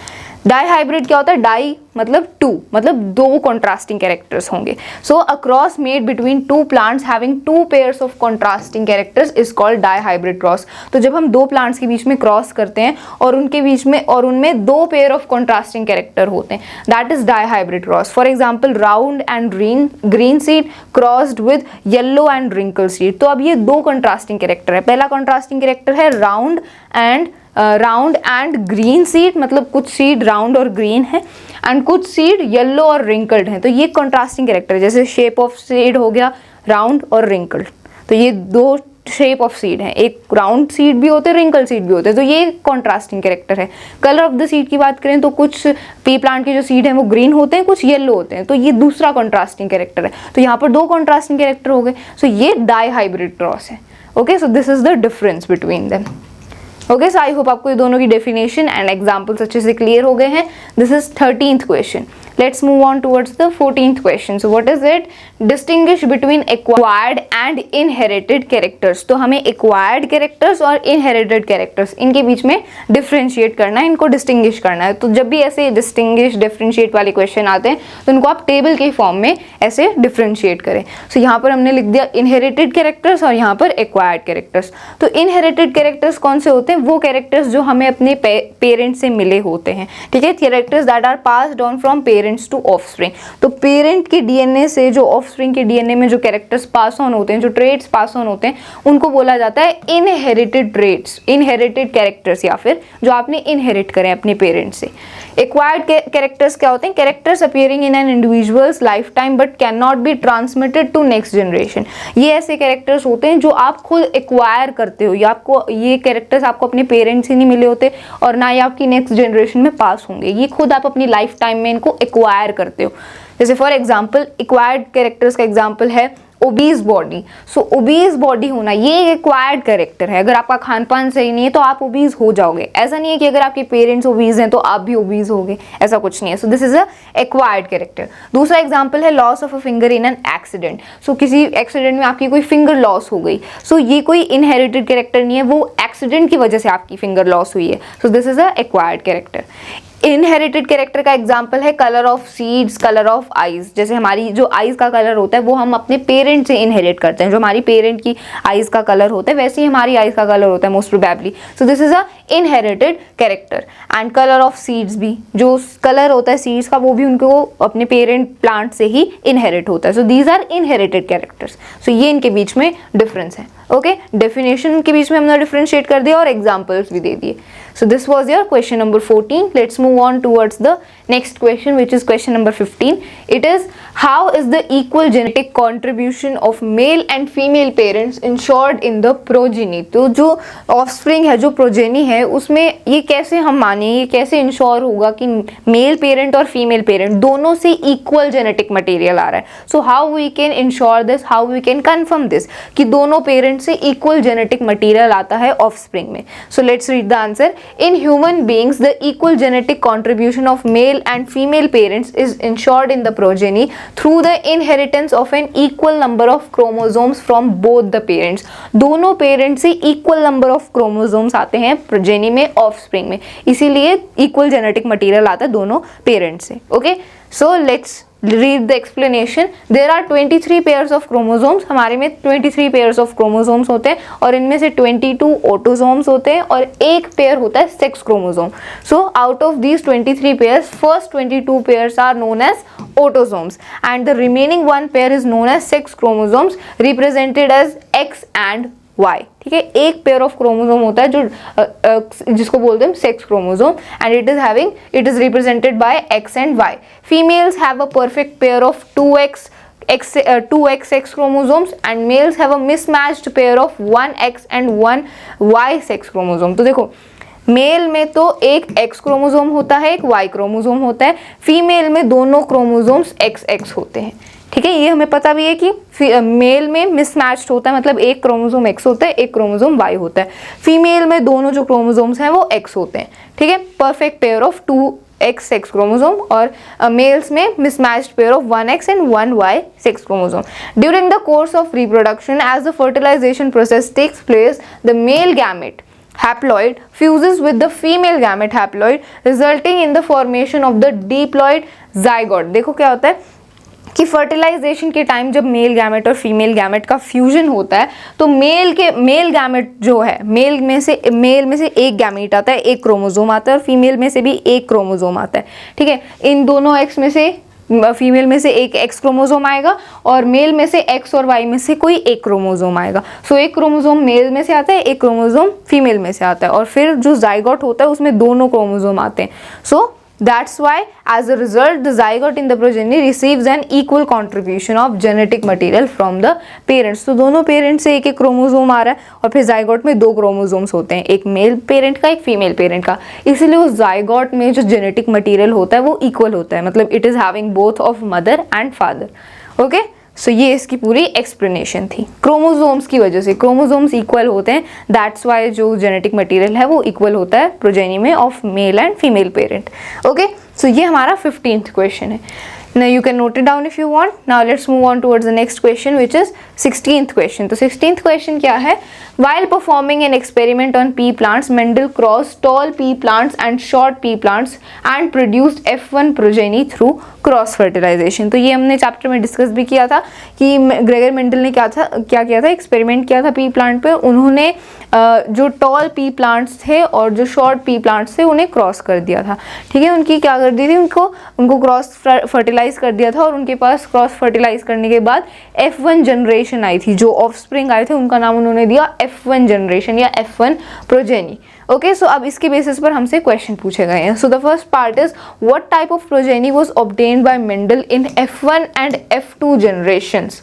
Dihybrid क्या होता है, डाई मतलब टू, मतलब दो कॉन्ट्रास्टिंग कैरेक्टर्स होंगे। So a cross made between two plants having two pairs of contrasting characters is called dihybrid cross. तो जब हम दो प्लांट्स के बीच में क्रॉस करते हैं और उनके बीच में और उनमें दो पेयर ऑफ कॉन्ट्रास्टिंग कैरेक्टर होते हैं, that is dihybrid cross. For example round and green seed crossed with yellow and wrinkle seed. तो अब ये दो कॉन्ट्रास्टिंग कैरेक्टर है। पहला कॉन्ट्रास्टिंग कैरेक्टर है राउंड एंड ग्रीन सीड, मतलब कुछ सीड राउंड और ग्रीन है एंड कुछ सीड येलो और रिंकल्ड है। तो ये कॉन्ट्रास्टिंग कैरेक्टर है। जैसे शेप ऑफ सीड हो गया राउंड और रिंकल्ड, तो ये दो शेप ऑफ सीड है, एक राउंड सीड भी होते हैं रिंकल सीड भी होते हैं, तो ये कॉन्ट्रास्टिंग कैरेक्टर है। कलर ऑफ द सीड की बात करें तो कुछ पी प्लांट के जो सीड हैं वो ग्रीन होते हैं, कुछ येलो होते हैं, तो ये दूसरा कॉन्ट्रास्टिंग कैरेक्टर है। तो यहाँ पर दो कॉन्ट्रास्टिंग कैरेक्टर हो गए, सो ये डाईहाइब्रिड क्रॉस है। Okay, so this is the difference between them. Okay, so I hope आपको ये दोनों की डेफिनेशन एंड एग्जाम्पल्स अच्छे से क्लियर हो गए हैं। This is 13th question. Let's move on towards the 14th question. So what is it? Distinguish between acquired and inherited characters. तो हमें acquired characters और inherited characters इनके बीच में differentiate करना है, इनको distinguish करना है। तो जब भी ऐसे distinguish, differentiate वाले question आते हैं तो इनको आप table के form में ऐसे differentiate करें। So यहाँ पर हमने लिख दिया inherited characters और यहाँ पर acquired characters। तो inherited characters कौन से होते हैं? वो characters जो हमें अपने parents से मिले होते हैं, ठीक है? Characters that are passed on from parents to offspring. तो पेरेंट के डीएनए से जो ऑफस्प्रिंग के डीएनए में जो कैरेक्टर्स पास ऑन होते हैं, जो ट्रेट्स पास ऑन होते हैं, उनको बोला जाता है इनहेरिटेड ट्रेट्स, इनहेरिटेड कैरेक्टर्स, या फिर जो आपने इनहेरिट करें अपने पेरेंट्स से। एक्वायर्ड कैरेक्टर्स क्या होते हैं? Characters appearing in an individual's life time but can not be transmitted to next generation. ये ऐसे कैरेक्टर्स होते हैं जो आप खुद एक्वायर करते हो, या आपको ये कैरेक्टर्स आपको अपने पेरेंट्स से नहीं मिले होते और ना ही आपकी नेक्स्ट जनरेशन में पास होंगे, ये खुद आप अपनी लाइफ टाइम में इनको एक्वायर करते हो। जैसे फॉर एग्जाम्पल एक्वायर्ड कैरेक्टर्स का एग्जाम्पल है ओबीज बॉडी। सो ओबीज बॉडी होना ये एक एक्वायर्ड कैरेक्टर है। अगर आपका खान पान सही नहीं है तो आप ओबीज हो जाओगे। ऐसा नहीं है कि अगर आपके पेरेंट्स ओबीज हैं तो आप भी ओबीज होगे, ऐसा कुछ नहीं है। So this is a acquired character. दूसरा एग्जाम्पल है loss of a finger in an accident. So किसी एक्सीडेंट में आपकी कोई फिंगर लॉस हो गई, सो ये कोई इनहेरिटेड कैरेक्टर नहीं है, वो एक्सीडेंट की वजह से आपकी फिंगर लॉस हुई है। So this is a acquired character. Inherited character का एग्जांपल है colour of seeds, colour of eyes. जैसे हमारी जो आईज का कलर होता है वो हम अपने पेरेंट से इनहेरिट करते हैं, जो हमारी पेरेंट की आईज का कलर होता है वैसे ही हमारी आईज का कलर होता है most probably. So this is a inherited character. And colour of seeds भी, जो कलर होता है सीड्स का वो भी उनको अपने पेरेंट प्लांट से ही इनहेरिट होता है। So these are inherited characters. So ये इनके बीच में डिफरेंस है। ओके, डेफिनेशन के बीच में हमने डिफरेंशिएट कर दिया और एग्जांपल्स भी दे दिए। सो this was your question number 14. Let's move on towards the next question which is question number 15. It is how is the equal genetic contribution of male and female parents insured in the progeny. तो जो offspring है, जो progeny है, उसमें ये कैसे हम माने, ये कैसे इंश्योर होगा कि मेल पेरेंट और फीमेल पेरेंट दोनों से इक्वल जेनेटिक मटेरियल आ रहा है। So how we can ensure this, how we can confirm this कि दोनों पेरेंट से इक्वल जेनेटिक मटेरियल आता है ऑफस्प्रिंग में। So let's read the answer. In human beings the equal genetic contribution of male and female parents is ensured in the progeny through the inheritance of an equal number of chromosomes from both the parents. दोनों parent से equal number of chromosomes आते हैं progeny में, offspring में, इसीलिए equal genetic material आता है दोनों पेरेंट से. Okay, so let's read the explanation. There are 23 pairs of chromosomes. हमारे में 23 pairs of chromosomes होते हैं और इनमें से 22 autosomes होते हैं और एक पेयर होता है sex chromosome. So out of these 23 pairs, first 22 pairs are known as autosomes and the remaining one pair is known as sex chromosomes represented as X and Y. ठीक है, एक पेयर ऑफ क्रोमोसोम होता है जो जिसको बोलते हैं sex chromosome and it is represented by X and Y. Females have a perfect pair of 2X sex chromosomes and males have a mismatched pair of 1X and 1Y sex chromosome. तो देखो, mail में तो एक X chromosome होता है, एक Y chromosome होता है, फीमेल में दोनों क्रोमोसोम्स XX होते हैं. ठीक है, ये हमें पता भी है कि मेल में मिसमैच्ड होता है, मतलब एक क्रोमोसोम X होता है, एक क्रोमोसोम Y होता है. फीमेल में दोनों जो क्रोमोसोम्स हैं वो X होते हैं. ठीक है, perfect pair of 2X sex chromosome और मेल्स में mismatched pair of 1X and 1Y sex chromosome. During the course of reproduction as the fertilisation process takes place, the male gamete haploid fuses with the female gamete haploid resulting in the formation of the diploid zygote. देखो क्या होता है कि fertilisation के time जब male gamete और female gamete का fusion होता है तो मेल गैमेट जो है, मेल में से एक गैमेट आता है, एक क्रोमोसोम आता है और फीमेल में से भी एक क्रोमोसोम आता है. ठीक है, इन दोनों एक्स में से फीमेल में से एक X क्रोमोसोम आएगा और मेल में से X और Y में से कोई एक क्रोमोसोम आएगा. सो एक क्रोमोसोम मेल में से आता है, एक क्रोमोसोम फीमेल में से आता है और फिर जो जाइगोट होता है उसमें दोनों क्रोमोसोम आते हैं. सो that's why as a result the zygote in the progeny receives an equal contribution of genetic material from the parents. तो दोनों पेरेंट से एक एक क्रोमोसोम आ रहा है और फिर जाइगोट में दो क्रोमोसोम्स होते हैं, एक मेल पेरेंट का, एक फीमेल पेरेंट का. इसीलिए उस जाइगोट में जो जेनेटिक मटेरियल होता है वो इक्वल होता है, मतलब it is having both of mother and father. Okay, so ये इसकी पूरी एक्सप्लेनेशन थी. क्रोमोसोम्स की वजह से क्रोमोसोम्स इक्वल होते हैं, दैट्स वाई जो जेनेटिक मटेरियल है वो इक्वल होता है प्रोजेनी में of male and female parent. Okay, so ये हमारा 15th क्वेश्चन है. Now you can note it down if you want. Now let's move on towards the next question which is 16th question. तो 16th question क्या है? While performing an experiment on pea plants, Mendel crossed tall pea plants and short pea plants and produced F1 progeny through cross fertilisation. तो ये हमने chapter में discuss भी किया था कि ग्रेगर मेंडल ने क्या किया था, एक्सपेरिमेंट किया था पी प्लांट पे. उन्होंने जो टॉल पी प्लांट्स थे और जो शॉर्ट पी प्लांट्स थे उन्हें क्रॉस कर दिया था. ठीक है, उनकी क्या कर दी थी, उनको क्रॉस फर्टिलाइज कर दिया था और उनके पास क्रॉस फर्टिलाइज करने के बाद F1 जनरेशन आई थी. जो ऑफस्प्रिंग आए थे उनका नाम उन्होंने दिया F1 जनरेशन या F1 प्रोजेनी. ओके, सो अब इसके बेसिस पर हमसे क्वेश्चन पूछे गए हैं. So the first part is what type of progeny was obtained by Mendel in F1 and F2 generations.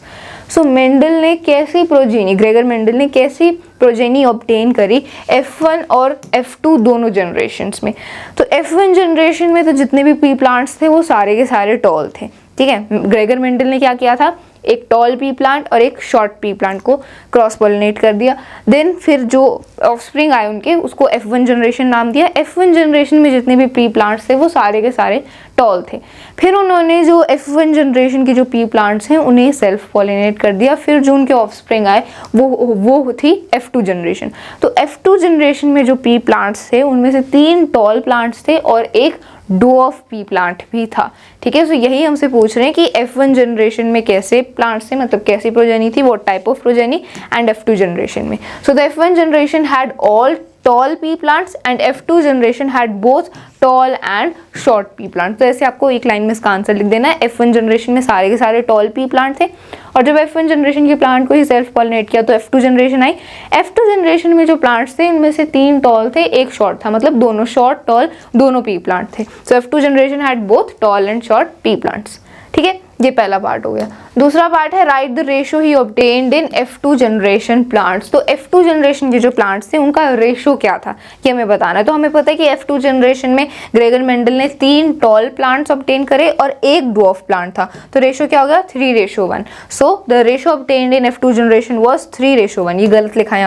So Mendel ने कैसी प्रोजेनी, ग्रेगर मेंडल ने कैसी प्रोजेनी ऑब्टेन करी F1 और F2 दोनों जनरेशंस में. तो F1 जनरेशन में तो जितने भी पी प्लांट्स थे वो सारे के सारे टॉल थे. ठीक है, ग्रेगर मेंडल ने क्या किया था, एक टॉल पी प्लांट और एक शॉर्ट पी प्लांट को क्रॉस पॉलिनेट कर दिया. देन फिर जो ऑफस्प्रिंग आए उनके, उसको F1 जनरेशन नाम दिया. F1 जनरेशन में जितने भी पी प्लांट्स थे वो सारे के सारे टॉल थे. फिर उन्होंने जो F1 जनरेशन के जो पी प्लांट्स हैं उन्हें सेल्फ पॉलिनेट कर दिया. फिर जो उनके ऑफस्प्रिंग आए वो थी F2 जनरेशन. तो F2 जनरेशन में जो पी प्लांट्स थे उनमें से 3 टॉल प्लांट्स थे और एक ड्वार्फ पी प्लांट भी था। ठीक है, सो यही हमसे पूछ रहे हैं कि F1 जनरेशन में कैसे प्लांट्स थे, मतलब कैसी प्रोजेनी थी, what type of progeny, and F2 generation में। So the F1 generation had all tall pea plants and F2 generation had both tall and short pea plants। तो ऐसे आपको एक लाइन में इसका आंसर लिख देना है। F1 जनरेशन में सारे के सारे tall pea plant थे, और जब F1 जनरेशन के प्लांट को ही सेल्फ पॉलिनेट किया तो F2 जनरेशन आई। F2 जनरेशन में जो प्लांट्स थे उनमें से 3 टॉल थे, एक शॉर्ट था, मतलब दोनों शॉर्ट टॉल दोनों पी प्लांट थे। सो F2 generation had both tall and short P plants. ठीक है, ये पहला पार्ट हो गया। दूसरा पार्ट है right the ratio he obtained in F2 generation plants. तो F2 जनरेशन के जो प्लांट्स थे उनका रेशो क्या था ये हमें बताना है। तो हमें पता है कि F2 जनरेशन में ग्रेगर मेंडल ने 3 टॉल प्लांट्स ऑब्टेन करे और एक ड्वार्फ प्लांट था। तो रेशो क्या हो गया 3:1। So the ratio obtained in F2 generation was 3:1। ये गलत लिखा है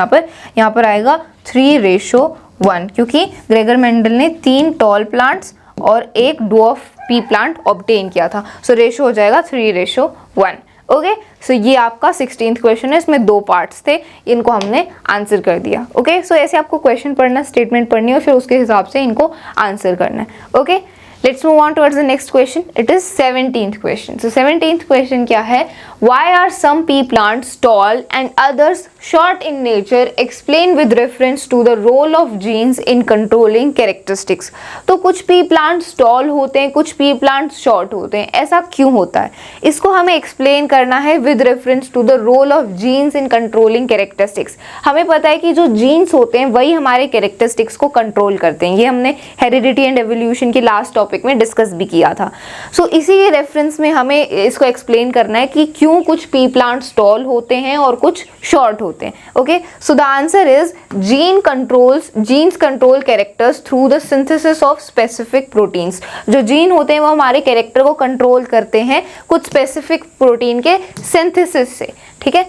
यहाँ पर आएगा 3:1, क्योंकि ग्रेगर मेंडल ने 3 टॉल प्लांट्स और एक ड्वार्फ पी प्लांट ऑब्टेन किया था। सो रेशो हो जाएगा 3:1। ओके, सो ये आपका 16th क्वेश्चन है। इसमें 2 पार्ट्स थे, इनको हमने आंसर कर दिया। ओके, सो ऐसे आपको क्वेश्चन पढ़ना, स्टेटमेंट पढ़नी है और फिर उसके हिसाब से इनको आंसर करना है। Okay, let's move on towards the next question. It is 17th question. So 17th question क्या है, why are some pea plants tall and others short in nature, explain with reference to the role of genes in controlling characteristics. तो कुछ P plants toll होते हैं, कुछ P plants short होते हैं, ऐसा क्यों होता है, इसको हमें एक्सप्लेन करना है with reference to the role of genes in controlling characteristics. हमें पता है कि जो जीन्स होते हैं वही हमारे कैरेक्टरिस्टिक्स को कंट्रोल करते हैं। ये हमने हेरिडिटी एंड एवोल्यूशन की लास्ट टॉपिक में डिस्कस भी किया था। सो इसी के रेफरेंस में हमें इसको एक्सप्लेन करना है कि क्यों कुछ पी प्लांट्स टॉल होते हैं और कुछ शॉर्ट होते हैं। Okay, so the answer is jeans control characters through the synthesis of specific proteins. जो जीन होते हैं वो हमारे कैरेक्टर को कंट्रोल करते हैं कुछ स्पेसिफिक प्रोटीन के सिंथेसिस से। ठीक है,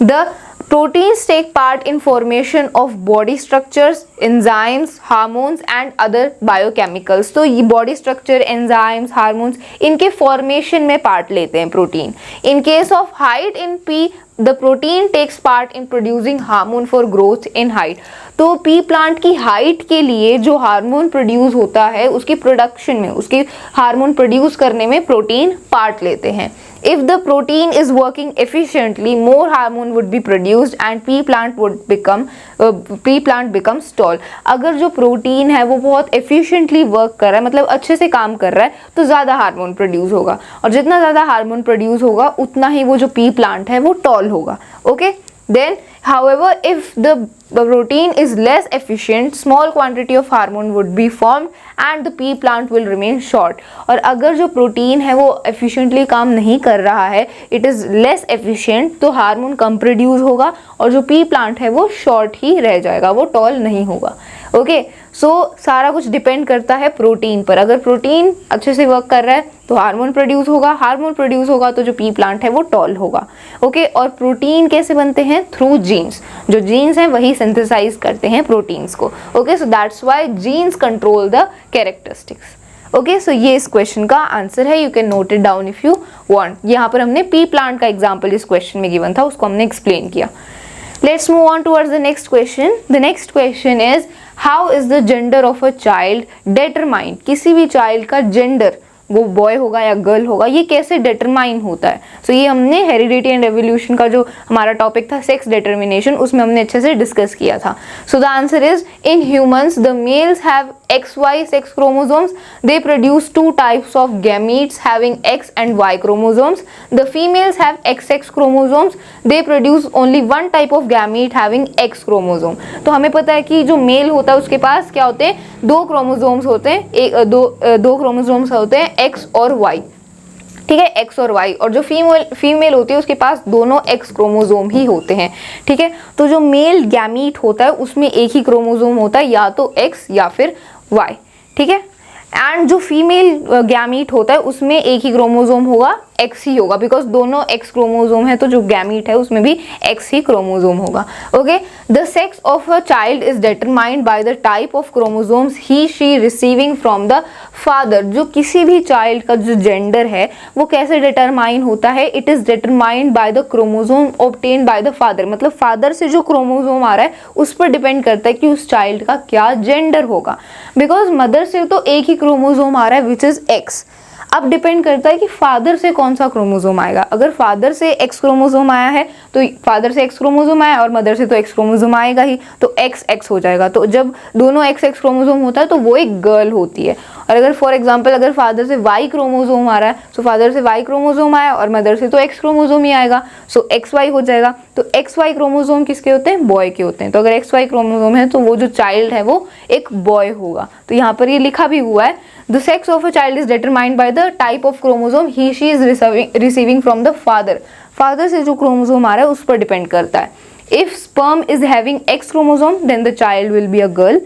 the proteins take part in formation of body structures, enzymes, hormones and other biochemicals। तो ये body structure, enzymes, hormones इनके formation में part लेते हैं protein. In case of height in P, the protein takes part in producing hormone for growth in height। तो P plant की height के लिए जो हार्मोन प्रोड्यूस होता है उसकी प्रोडक्शन में, उसकी हार्मोन प्रोड्यूस करने में प्रोटीन पार्ट लेते हैं। If the protein is working efficiently, more hormone would be produced and pea plant becomes tall। अगर जो प्रोटीन है वो बहुत efficiently वर्क कर रहा है, मतलब अच्छे से काम कर रहा है, तो ज़्यादा हार्मोन प्रोड्यूस होगा, और जितना ज़्यादा हार्मोन प्रोड्यूस होगा उतना ही वो जो पी प्लांट है वो टॉल होगा। Okay, then however if the protein is less efficient, small quantity of hormone would be formed and the pea plant will remain short। और अगर जो प्रोटीन है वो efficiently काम नहीं कर रहा है, it is less efficient, तो हार्मोन कम प्रोड्यूस होगा और जो पी प्लांट है वो शॉर्ट ही रह जाएगा, वो टॉल नहीं होगा। ओके, सो सारा कुछ डिपेंड करता है प्रोटीन पर। अगर प्रोटीन अच्छे से वर्क कर रहा है तो हार्मोन प्रोड्यूस होगा, हार्मोन प्रोड्यूस होगा तो जो पी प्लांट है वो टॉल होगा। ओके, और प्रोटीन कैसे बनते हैं, थ्रू जीन्स। जो जीन्स हैं वही सिंथेसाइज करते हैं प्रोटीन्स को। Okay, so that's why genes control the characteristics. Okay, so ये इस क्वेश्चन का आंसर है। You can note it down if you want. यहाँ पर हमने पी प्लांट का एग्जाम्पल इस क्वेश्चन में गिवन था, उसको हमने एक्सप्लेन किया। Let's move on towards the next question. The next question is, how is the gender of a child determined? किसी भी child का gender, वो बॉय होगा या गर्ल होगा, ये कैसे डिटरमाइन होता है। सो ये हमने हेरिडिटी एंड एवोल्यूशन का जो हमारा टॉपिक था सेक्स डिटर्मिनेशन, उसमें हमने अच्छे से डिस्कस किया था। So the answer is, in humans the mails have XY sex chromosomes, they produce 2 types of gametes having X and Y chromosomes। The females have XX chromosomes, they produce only 1 type of gamete having X chromosome। तो हमें पता है कि जो mail होता है उसके पास क्या होते हैं, 2 क्रोमोसोम्स होते हैं, दो क्रोमोसोम्स होते हैं X और Y। ठीक है, X और Y, और जो फीमेल होती है उसके पास दोनों X क्रोमोसोम ही होते हैं। ठीक है, तो जो मेल गैमीट होता है उसमें एक ही क्रोमोसोम होता है, या तो X या फिर Y। ठीक है, एंड जो फीमेल गैमीट होता है उसमें एक ही क्रोमोसोम होगा, X ही होगा, बिकॉज दोनों X क्रोमोजोम है तो जो गैमीट है उसमें भी X ही क्रोमोजोम होगा। Okay, the sex of a child is determined by the type of chromosomes he she receiving from the father. जो किसी भी चाइल्ड का जो जेंडर है वो कैसे डिटरमाइन होता है, it is determined by the chromosome obtain by the father. मतलब फादर से जो क्रोमोजोम आ रहा है उस पर डिपेंड करता है कि उस चाइल्ड का क्या जेंडर होगा, बिकॉज मदर से तो एक ही क्रोमोजोम आ रहा है विच इज X। अब डिपेंड करता है कि फादर से कौन सा क्रोमोजोम आएगा। अगर फादर से X क्रोमोजोम आया है तो फादर से X क्रोमोजोम आया और मदर से तो X क्रोमोजोम आएगा ही, तो XX हो जाएगा। तो जब दोनों XX क्रोमोजोम होता है तो वो एक गर्ल होती है। और अगर फॉर एग्जांपल अगर फादर से Y क्रोमोजोम आ रहा है, तो फादर से Y क्रोमोजोम आया और मदर से तो X क्रोमोजोम ही आएगा, सो XY हो जाएगा। तो XY क्रोमोजोम किसके होते हैं, बॉय के होते हैं। तो अगर XY क्रोमोजोम है तो वो जो चाइल्ड है वो एक बॉय होगा। तो यहाँ पर ये लिखा भी हुआ है, the sex of a child is determined by the type of chromosome he she is receiving from the father. Father से जो क्रोमोजोम आ रहा है उस पर डिपेंड करता है। If sperm is having X chromosome then the child will be a girl.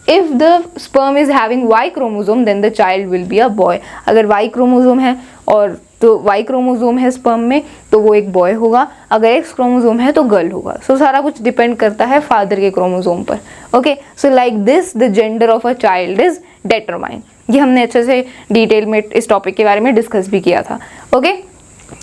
If the sperm is having Y chromosome then the child will be a boy. अगर Y chromosome है और तो Y क्रोमोजोम है sperm में तो वो एक boy होगा, अगर X क्रोमोजोम है तो गर्ल होगा। सो सारा कुछ डिपेंड करता है फादर के क्रोमोजोम पर। Okay, so like this the gender of a child is determined. ये हमने अच्छे से डिटेल में इस टॉपिक के बारे में डिस्कस भी किया था। Okay,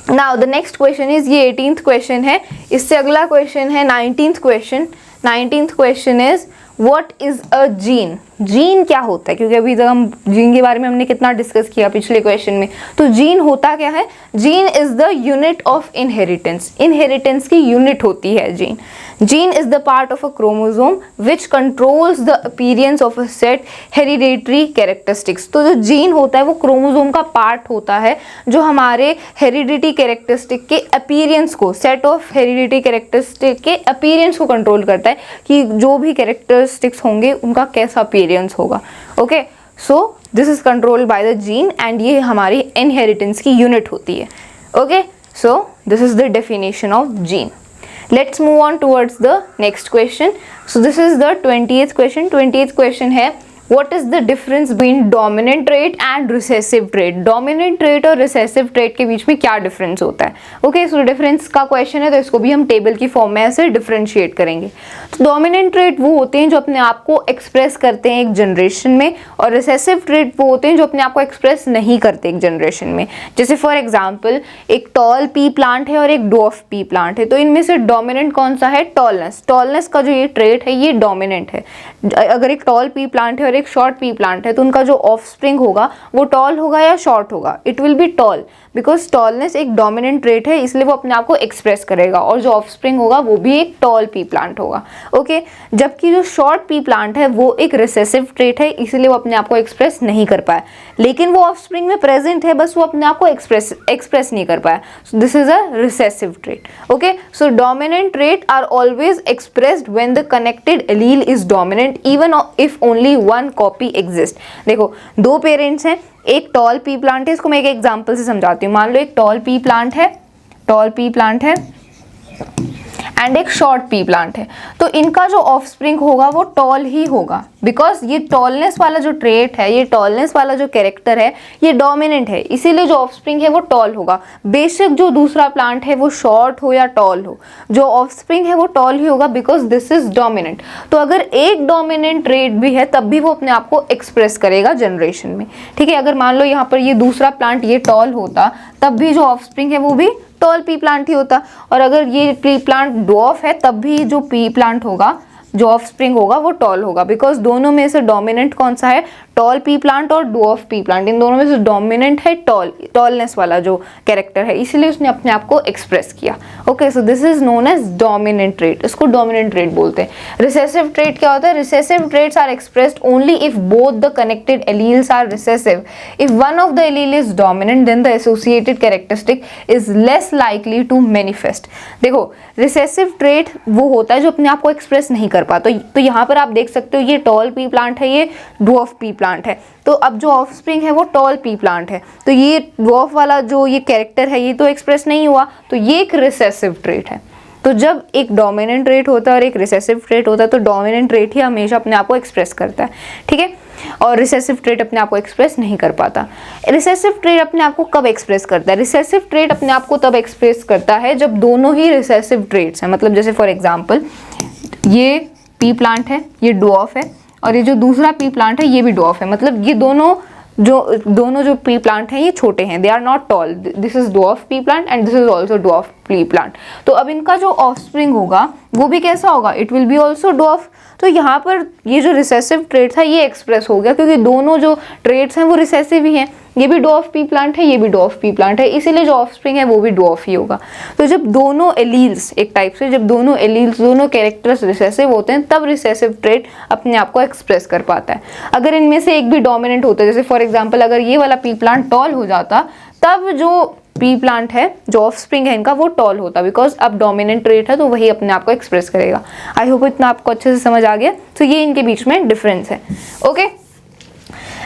now the next question is, ये 18th क्वेश्चन है, इससे अगला क्वेश्चन है 19th question. 19th question is what is a gene. Gene क्या होता है, क्योंकि अभी तक हम जीन के बारे में हमने कितना डिस्कस किया पिछले क्वेश्चन में। तो जीन होता क्या है, gene is the unit of inheritance. Inheritance की यूनिट होती है gene. Gene is the part of a chromosome which controls the appearance of a set hereditary characteristics. तो जो जीन होता है वो क्रोमोसोम का पार्ट होता है जो हमारे हेरिडिटी कैरेक्टरिस्टिक के अपीयरेंस को, सेट ऑफ हेरिडिटी कैरेक्टरिस्टिक के अपीयरेंस को कंट्रोल करता है कि जो भी कैरेक्टरिस्टिक्स होंगे उनका कैसा अपीयरेंस होगा। Okay, so this is controlled by the gene and ये हमारी इनहेरिटेंस की यूनिट होती है। Okay, so this is the definition of gene. Let's move on towards the next question. So this is the 20th question. 20th question है, what is the difference between dominant trait and recessive trait? Dominant trait और recessive trait के बीच में क्या difference होता है? Okay, so difference का question है तो इसको भी हम table की form में ऐसे differentiate करेंगे। तो dominant trait वो होते हैं जो अपने आप को express करते हैं एक generation में, और recessive trait वो होते हैं जो अपने आप को express नहीं करते एक generation में। जैसे for example एक tall pea plant है और एक dwarf pea plant है, तो इनमें से dominant कौन सा है, tallness। tallness का जो ये trait है ये dominant है। अगर एक tall pea plant है और एक शॉर्ट पी प्लांट है तो उनका जो ऑफस्प्रिंग होगा वो टॉल होगा या शॉर्ट होगा, it will be toll, because tallness एक डोमिनेंट ट्रेट है इसलिए वो अपने आप को एक्सप्रेस करेगा, और जो ऑफस्प्रिंग होगा वो भी एक टॉल पी प्लांट होगा। ओके, जबकि जो शॉर्ट पी प्लांट है वो एक रिसेसिव ट्रेट है इसलिए वो अपने आप को एक्सप्रेस नहीं कर पाया, लेकिन वो ऑफस्प्रिंग में प्रेजेंट है, बस वो अपने आप को एक्सप्रेस नहीं कर पाया। So this is a recessive trait. Okay, so dominant trait are always expressed when the connected allele is dominant even if only one copy exist. देखो, दो पेरेंट्स हैं, एक टॉल पी प्लांट है, इसको मैं एक एग्जांपल से समझाती हूँ। मान लो एक टॉल पी प्लांट है एंड एक शॉर्ट पी प्लांट है, तो इनका जो ऑफस्प्रिंग होगा वो टॉल ही होगा, बिकॉज ये टॉलनेस वाला जो ट्रेट है, ये टॉलनेस वाला जो कैरेक्टर है ये डोमिनेंट है, इसीलिए जो ऑफस्प्रिंग है वो टॉल होगा। बेशक जो दूसरा प्लांट है वो शॉर्ट हो या टॉल हो, जो ऑफस्प्रिंग है वो टॉल ही होगा, बिकॉज दिस इज डोमिनेंट। तो अगर एक डोमिनेंट ट्रेट भी है तब भी वो अपने आप को एक्सप्रेस करेगा जनरेशन में। ठीक है, अगर मान लो यहाँ पर ये दूसरा प्लांट ये टॉल होता तब भी जो ऑफस्प्रिंग है वो भी टॉल पी प्लांट ही होता, और अगर ये पी प्लांट ड्वार्फ है तब भी जो पी प्लांट होगा, जो ऑफस्प्रिंग होगा वो टॉल होगा, बिकॉज दोनों में से डोमिनेंट कौन सा है, टॉल पी प्लांट और ड्वार्फ पी प्लांट, इन दोनों में से डोमिनेंट है टॉलनेस वाला जो कैरेक्टर है, इसीलिए उसने अपने आप को एक्सप्रेस किया। Okay, so this is known as dominant trait, इसको डोमिनेंट ट्रेट बोलते हैं। रिसेसिव ट्रेट क्या होता है, recessive traits are expressed only if both the connected alleles are recessive. If one of the allele is dominant then the associated characteristic is less likely to manifest. देखो, recessive trait वो होता है जो अपने आप को एक्सप्रेस नहीं कर पाता, तो यहाँ पर आप देख सकते हो ये टॉल पी प्लांट है, ये ड्वार्फ पी प्लांट है, तो अब जो ऑफस्प्रिंग है वो टॉल पी प्लांट है, तो ये ड्वार्फ वाला जो ये कैरेक्टर है ये तो एक्सप्रेस नहीं हुआ, तो ये एक रिसेसिव ट्रेट है। तो जब एक डोमिनेंट ट्रेट होता है और एक रिसेसिव ट्रेट होता है तो डोमिनेंट ट्रेट ही हमेशा अपने आप को एक्सप्रेस करता है, ठीक है, और रिसेसिव ट्रेट अपने आप को एक्सप्रेस नहीं कर पाता। रिसेसिव ट्रेट अपने आप को कब एक्सप्रेस करता है? रिसेसिव ट्रेट अपने आप को तब एक्सप्रेस करता है जब दोनों ही रिसेसिव ट्रेट्स हैं, मतलब जैसे फॉर एग्जांपल ये पी प्लांट है, ये डॉफ है, और ये जो दूसरा पी प्लांट है ये भी डॉफ है, मतलब ये दोनों जो पी प्लांट हैं ये छोटे हैं, they are not tall, this is dwarf pea plant and this is also dwarf pea plant. तो अब इनका जो ऑफस्प्रिंग होगा वो भी कैसा होगा? It will be also डॉफ। तो यहाँ पर ये जो रिसेसिव ट्रेट था ये एक्सप्रेस हो गया क्योंकि दोनों जो ट्रेट्स हैं वो रिसेसिव ही हैं, ये भी डॉफ पी प्लांट है, ये भी डॉफ पी प्लांट है, इसीलिए जो ऑफस्प्रिंग है वो भी डॉफ ही होगा। तो जब दोनों एलील्स एक टाइप से जब दोनों एलील्स दोनों कैरेक्टर्स रिसेसिव होते हैं तब रिसेसिव ट्रेट अपने आप को एक्सप्रेस कर पाता है। अगर इनमें से एक भी डोमिनेंट होता है, जैसे फॉर एग्जाम्पल अगर ये वाला पी प्लांट टॉल हो जाता तब जो पी प्लांट है जो ऑफस्प्रिंग है इनका वो टॉल होता, बिकॉज अब डोमिनेंट ट्रेट है तो वही अपने आप को एक्सप्रेस करेगा। आई होप इतना आपको अच्छे से समझ आ गया। तो ये इनके बीच में डिफरेंस है। Okay,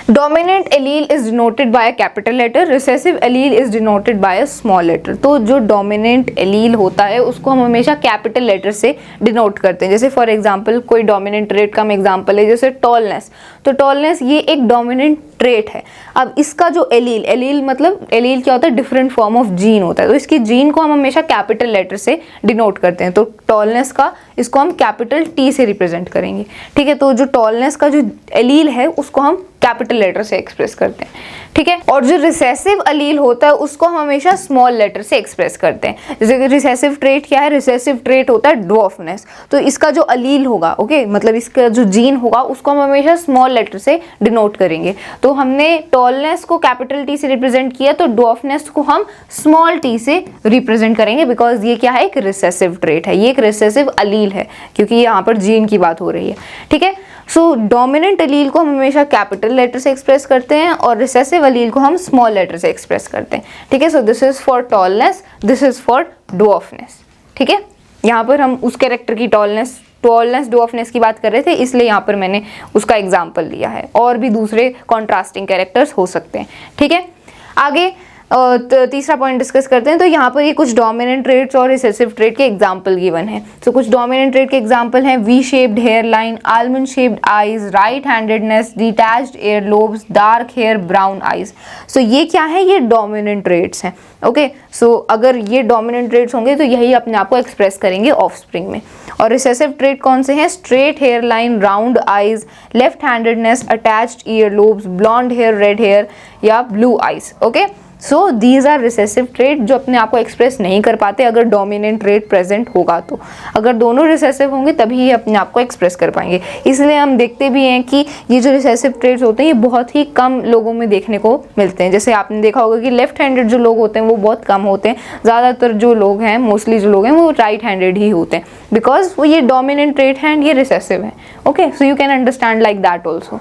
dominant allele is denoted by a capital letter, recessive allele is denoted by a small letter. तो जो डोमिनेंट एलील होता है उसको हम हमेशा कैपिटल लेटर से डिनोट करते हैं। जैसे फॉर एग्जांपल कोई डोमिनेंट ट्रेट का एग्जांपल है जैसे टॉलनेस, तो टॉलनेस ये एक डोमिनेंट ट्रेट है। अब इसका जो एलील मतलब एलील क्या होता है? डिफरेंट फॉर्म ऑफ जीन होता है, तो इसकी जीन को हम हमेशा कैपिटल लेटर से डिनोट करते हैं। तो टॉलनेस का इसको हम कैपिटल टी से रिप्रेजेंट करेंगे, ठीक है। तो जो टॉलनेस का जो एलील है उसको हम कैपिटल लेटर से एक्सप्रेस करते हैं, ठीक है। और जो रिसेसिव एलील होता है उसको हम हमेशा स्मॉल लेटर से एक्सप्रेस करते हैं। जैसे रिसेसिव ट्रेट क्या है? रिसेसिव ट्रेट होता है ड्वार्फनेस, तो इसका जो एलील होगा, ओके, मतलब इसका जो जीन होगा उसको हम हमेशा स्मॉल लेटर से डिनोट करेंगे। तो हमने टॉलनेस को कैपिटल टी से रिप्रेजेंट किया तो ड्वार्फनेस को हम स्मॉल टी से रिप्रेजेंट करेंगे, बिकॉज ये क्या है? एक रिसेसिव ट्रेट है, ये एक रिसेसिव एलील है क्योंकि यहाँ पर जीन की बात हो रही है, ठीक है। सो डोमिनेंट एलील को हम हमेशा कैपिटल लेटर से एक्सप्रेस करते हैं और रिसेसिव एलील को हम स्मॉल लेटर से एक्सप्रेस करते हैं, ठीक है। So this is for tallness, this is for dwarfness, ठीक है। यहाँ पर हम उस कैरेक्टर की टॉलनेस ड्वार्फनेस की बात कर रहे थे, इसलिए यहाँ पर मैंने उसका एग्जाम्पल लिया है। और भी दूसरे कॉन्ट्रास्टिंग कैरेक्टर्स हो सकते हैं, ठीक है। आगे तीसरा पॉइंट डिस्कस करते हैं। तो यहाँ पर ये कुछ डोमिनेंट ट्रेट्स और रिसेसिव ट्रेट के एग्जाम्पल गिवन है। तो कुछ डोमिनेंट ट्रेट के एग्जाम्पल हैं V shaped hair line, almond shaped eyes, right handedness, detached ear lobes, dark hair, brown eyes. So ये क्या है? ये डोमिनेंट ट्रेट्स हैं, ओके। सो अगर ये डोमिनेंट ट्रेट्स होंगे तो यही अपने आप को एक्सप्रेस करेंगे ऑफस्प्रिंग में। और रिसेसिव ट्रेट कौन से हैं? Straight hair line, round eyes, left handedness, attached ear lobes, blond hair, red hair या blue eyes, okay. So these are recessive trait जो अपने आप को एक्सप्रेस नहीं कर पाते अगर डोमिनेंट ट्रेट प्रेजेंट होगा। तो अगर दोनों रिसेसिव होंगे तभी ये अपने आप को एक्सप्रेस कर पाएंगे। इसलिए हम देखते भी हैं कि ये जो रिसेसिव ट्रेट्स होते हैं ये बहुत ही कम लोगों में देखने को मिलते हैं। जैसे आपने देखा होगा कि लेफ्ट हैंडेड जो लोग होते हैं वो बहुत कम होते हैं, ज़्यादातर जो लोग हैं मोस्टली जो लोग हैं वो राइट हैंडेड ही होते हैं, बिकॉज वो ये डोमिनेंट ट्रेट है एंड ये रिसेसिव है, okay. So you can understand like that also,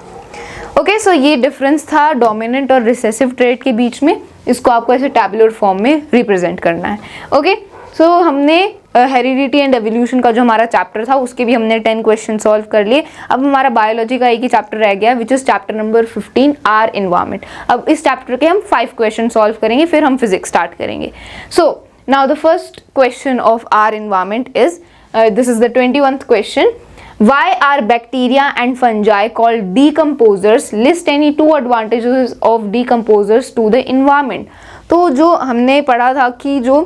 okay. So ये डिफरेंस था डोमिनेंट और रिसेसिव ट्रेट के बीच में। इसको आपको ऐसे टैबुलर फॉर्म में रिप्रेजेंट करना है, ओके। सो हमने हेरिडिटी एंड एवोल्यूशन का जो हमारा चैप्टर था उसके भी हमने 10 क्वेश्चन सॉल्व कर लिए। अब हमारा बायोलॉजी का एक ही चैप्टर रह गया which is chapter number 15 our environment. अब इस चैप्टर के हम 5 क्वेश्चन सॉल्व करेंगे, फिर हम फिजिक्स स्टार्ट करेंगे। So now the first question of our environment is this is the 21st question. Why are bacteria and fungi called decomposers? List any 2 advantages of decomposers to the environment. तो जो हमने पढ़ा था कि जो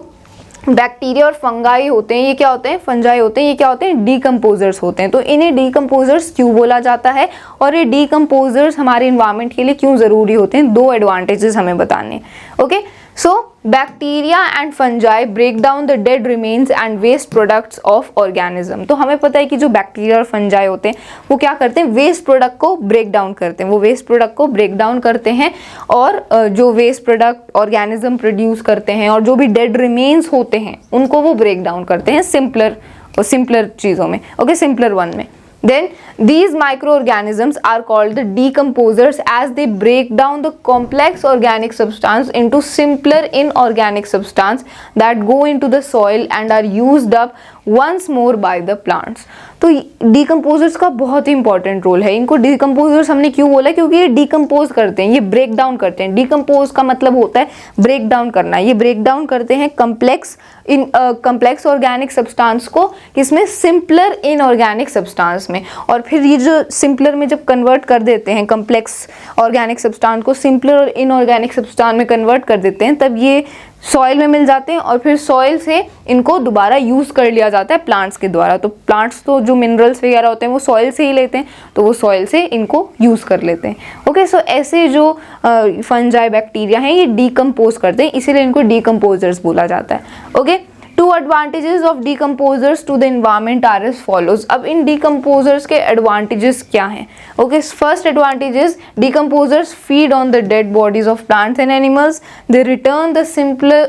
bacteria और fungi होते हैं ये क्या होते हैं? फंजाई होते हैं, ये क्या होते हैं? डीकम्पोजर्स होते हैं। तो इन्हें डीकम्पोजर्स क्यों बोला जाता है और ये डीकम्पोजर्स हमारे इन्वायरमेंट के लिए क्यों ज़रूरी होते हैं? 2 एडवांटेजेस हमें बताने, okay. So bacteria and fungi break down the dead remains and waste products of organism. तो हमें पता है कि जो बैक्टीरिया और फंजाई होते हैं वो क्या करते हैं? वेस्ट प्रोडक्ट को ब्रेक डाउन करते हैं, वो वेस्ट प्रोडक्ट को ब्रेक डाउन करते हैं और जो वेस्ट प्रोडक्ट ऑर्गेनिज्म प्रोड्यूस करते हैं और जो भी डेड रिमेन्स होते हैं उनको वो ब्रेक डाउन करते हैं सिंपलर चीज़ों में, ओके, सिंपलर वन में। Then these microorganisms are called the decomposers as they break down the complex organic substance into simpler inorganic substance that go into the soil and are used up once more by the plants. तो decomposers का बहुत ही important role है। इनको decomposers हमने क्यों बोला, क्योंकि ये डिकम्पोज करते हैं, ये ब्रेक डाउन करते हैं। डिकम्पोज का मतलब होता है ब्रेक डाउन करना। ये ब्रेक डाउन करते हैं कम्प्लेक्स ऑर्गेनिक सब्सटेंस को, किसमें, सिंपलर इनऑर्गेनिक सब्सटेंस में। और फिर ये जो सिंपलर में जब कन्वर्ट कर देते हैं, कम्प्लेक्स ऑर्गेनिक सब्सटेंस को सिंपलर और इनऑर्गेनिक सब्सटेंस में कन्वर्ट कर देते हैं, तब ये सॉइल में मिल जाते हैं और फिर सॉइल से इनको दोबारा यूज़ कर लिया जाता है प्लांट्स के द्वारा। तो प्लांट्स तो जो मिनरल्स वगैरह होते हैं वो सॉइल से ही लेते हैं, तो वो सॉइल से इनको यूज़ कर लेते हैं। ओके, सो ऐसे जो फंजाई बैक्टीरिया हैं ये डिकम्पोज करते हैं, इसीलिए इनको डिकम्पोजर्स बोला जाता है। Okay, two advantages of decomposers to the environment are as follows. अब इन डिकम्पोजर्स के एडवांटेजेस क्या हैं? Okay, first advantages, decomposers feed on the dead bodies of plants and animals, they return the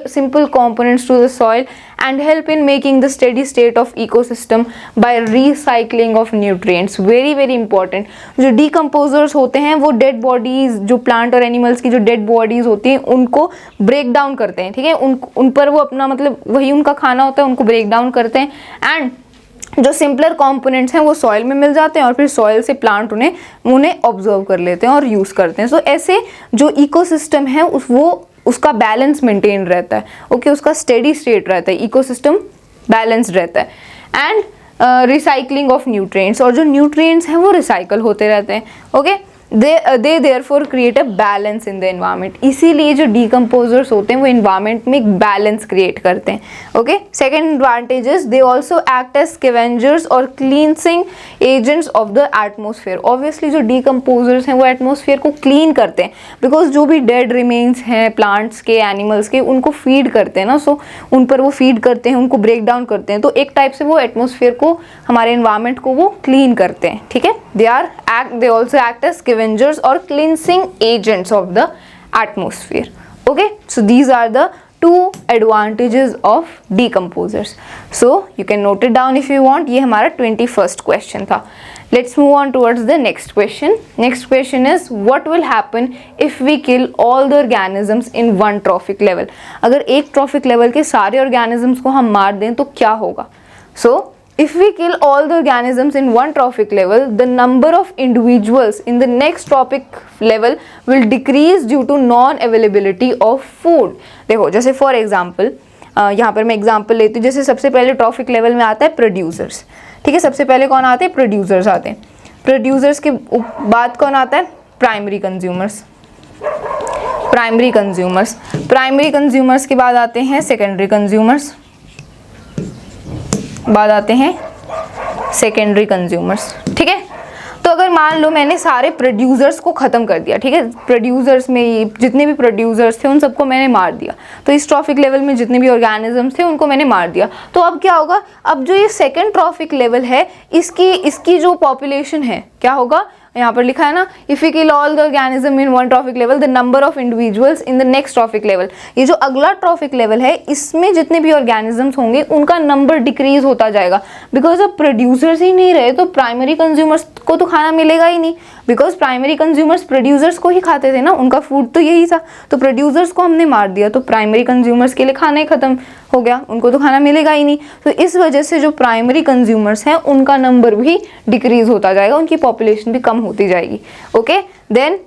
simple components to the soil and help in making the steady state of ecosystem by recycling of nutrients. very very important, जो decomposers होते हैं वो dead bodies, जो plant और animals की जो dead bodies होती हैं उनको break down करते हैं, ठीक है, उन पर वो अपना मतलब वही उनका खाना होता है, उनको break down करते हैं एंड जो सिंपलर कंपोनेंट्स हैं वो सॉइल में मिल जाते हैं और फिर सॉइल से प्लांट उन्हें ऑब्जर्व कर लेते हैं और यूज़ करते हैं। सो ऐसे जो इकोसिस्टम है उसका बैलेंस मेंटेन रहता है। ओके, उसका स्टेडी स्टेट रहता है, इकोसिस्टम बैलेंस रहता है। एंड रिसाइकलिंग ऑफ न्यूट्रिएंट्स, और जो न्यूट्रिएंट्स हैं वो रिसाइकल होते रहते हैं। Okay, they therefore create a balance in the environment. इसीलिए जो डिकम्पोजर्स होते हैं वो एनवायरनमेंट में एक बैलेंस क्रिएट करते हैं। Okay, second advantages, they also act as scavengers और cleansing agents of the atmosphere. Obviously जो डिकम्पोजर्स हैं वो एटमोसफेयर को क्लीन करते हैं, बिकॉज जो भी डेड रिमेन्स हैं प्लांट्स के, एनिमल्स के, उनको फीड करते हैं ना, सो उन पर वो फीड करते हैं, उनको ब्रेक डाउन करते हैं, तो एक टाइप से वो एटमोसफेयर को, हमारे एनवायरनमेंट को वो क्लीन करते हैं। ठीक है, they also act as scavengers or cleansing agents of the atmosphere. Okay, so these are the two advantages of decomposers. So you can note it down if you want. ये हमारा 21st question था. Let's move on towards the next question. Next question is, what will happen if we kill all the organisms in one trophic level? अगर एक trophic level के सारे organisms को हम मार दें तो क्या होगा? So if we kill all the organisms in one trophic level, the number of individuals in the next trophic level will decrease due to non-availability of food. देखो, जैसे फॉर एग्जाम्पल यहाँ पर मैं एग्जाम्पल लेती हूँ, जैसे सबसे पहले ट्रॉफिक लेवल में आता है प्रोड्यूसर्स। ठीक है, सबसे पहले कौन आते हैं? प्रोड्यूसर्स आते हैं। प्रोड्यूसर्स के बाद कौन आता है? Primary consumers. प्राइमरी कंज्यूमर्स के बाद आते हैं सेकेंडरी कंज्यूमर्स, बाद आते हैं सेकेंडरी कंज्यूमर्स। ठीक है, तो अगर मान लो मैंने सारे प्रोड्यूसर्स को ख़त्म कर दिया, ठीक है, प्रोड्यूसर्स में जितने भी प्रोड्यूसर्स थे उन सबको मैंने मार दिया, तो इस ट्रॉफिक लेवल में जितने भी ऑर्गेनिजम्स थे उनको मैंने मार दिया, तो अब क्या होगा? अब जो ये सेकेंड ट्रॉफिक लेवल है इसकी जो पॉपुलेशन है क्या होगा? यहाँ पर लिखा है ना, if we kill all the organism in one trophic level, the number of individuals in the next trophic level. ये जो अगला ट्रॉफिक लेवल है इसमें जितने भी ऑर्गेनिजम्स होंगे उनका नंबर डिक्रीज होता जाएगा, बिकॉज अब प्रोड्यूसर्स ही नहीं रहे तो प्राइमरी कंज्यूमर्स को तो खाना मिलेगा ही नहीं, बिकॉज प्राइमरी कंज्यूमर्स प्रोड्यूसर्स को ही खाते थे ना, उनका फूड तो यही था, तो प्रोड्यूसर्स को हमने मार दिया तो प्राइमरी कंज्यूमर्स के लिए खाना ही खत्म हो गया, उनको तो खाना मिलेगा ही नहीं। तो इस वजह से जो प्राइमरी कंज्यूमर्स हैं उनका नंबर भी डिक्रीज होता जाएगा, उनकी पॉपुलेशन भी कम होती जाएगी। Okay, then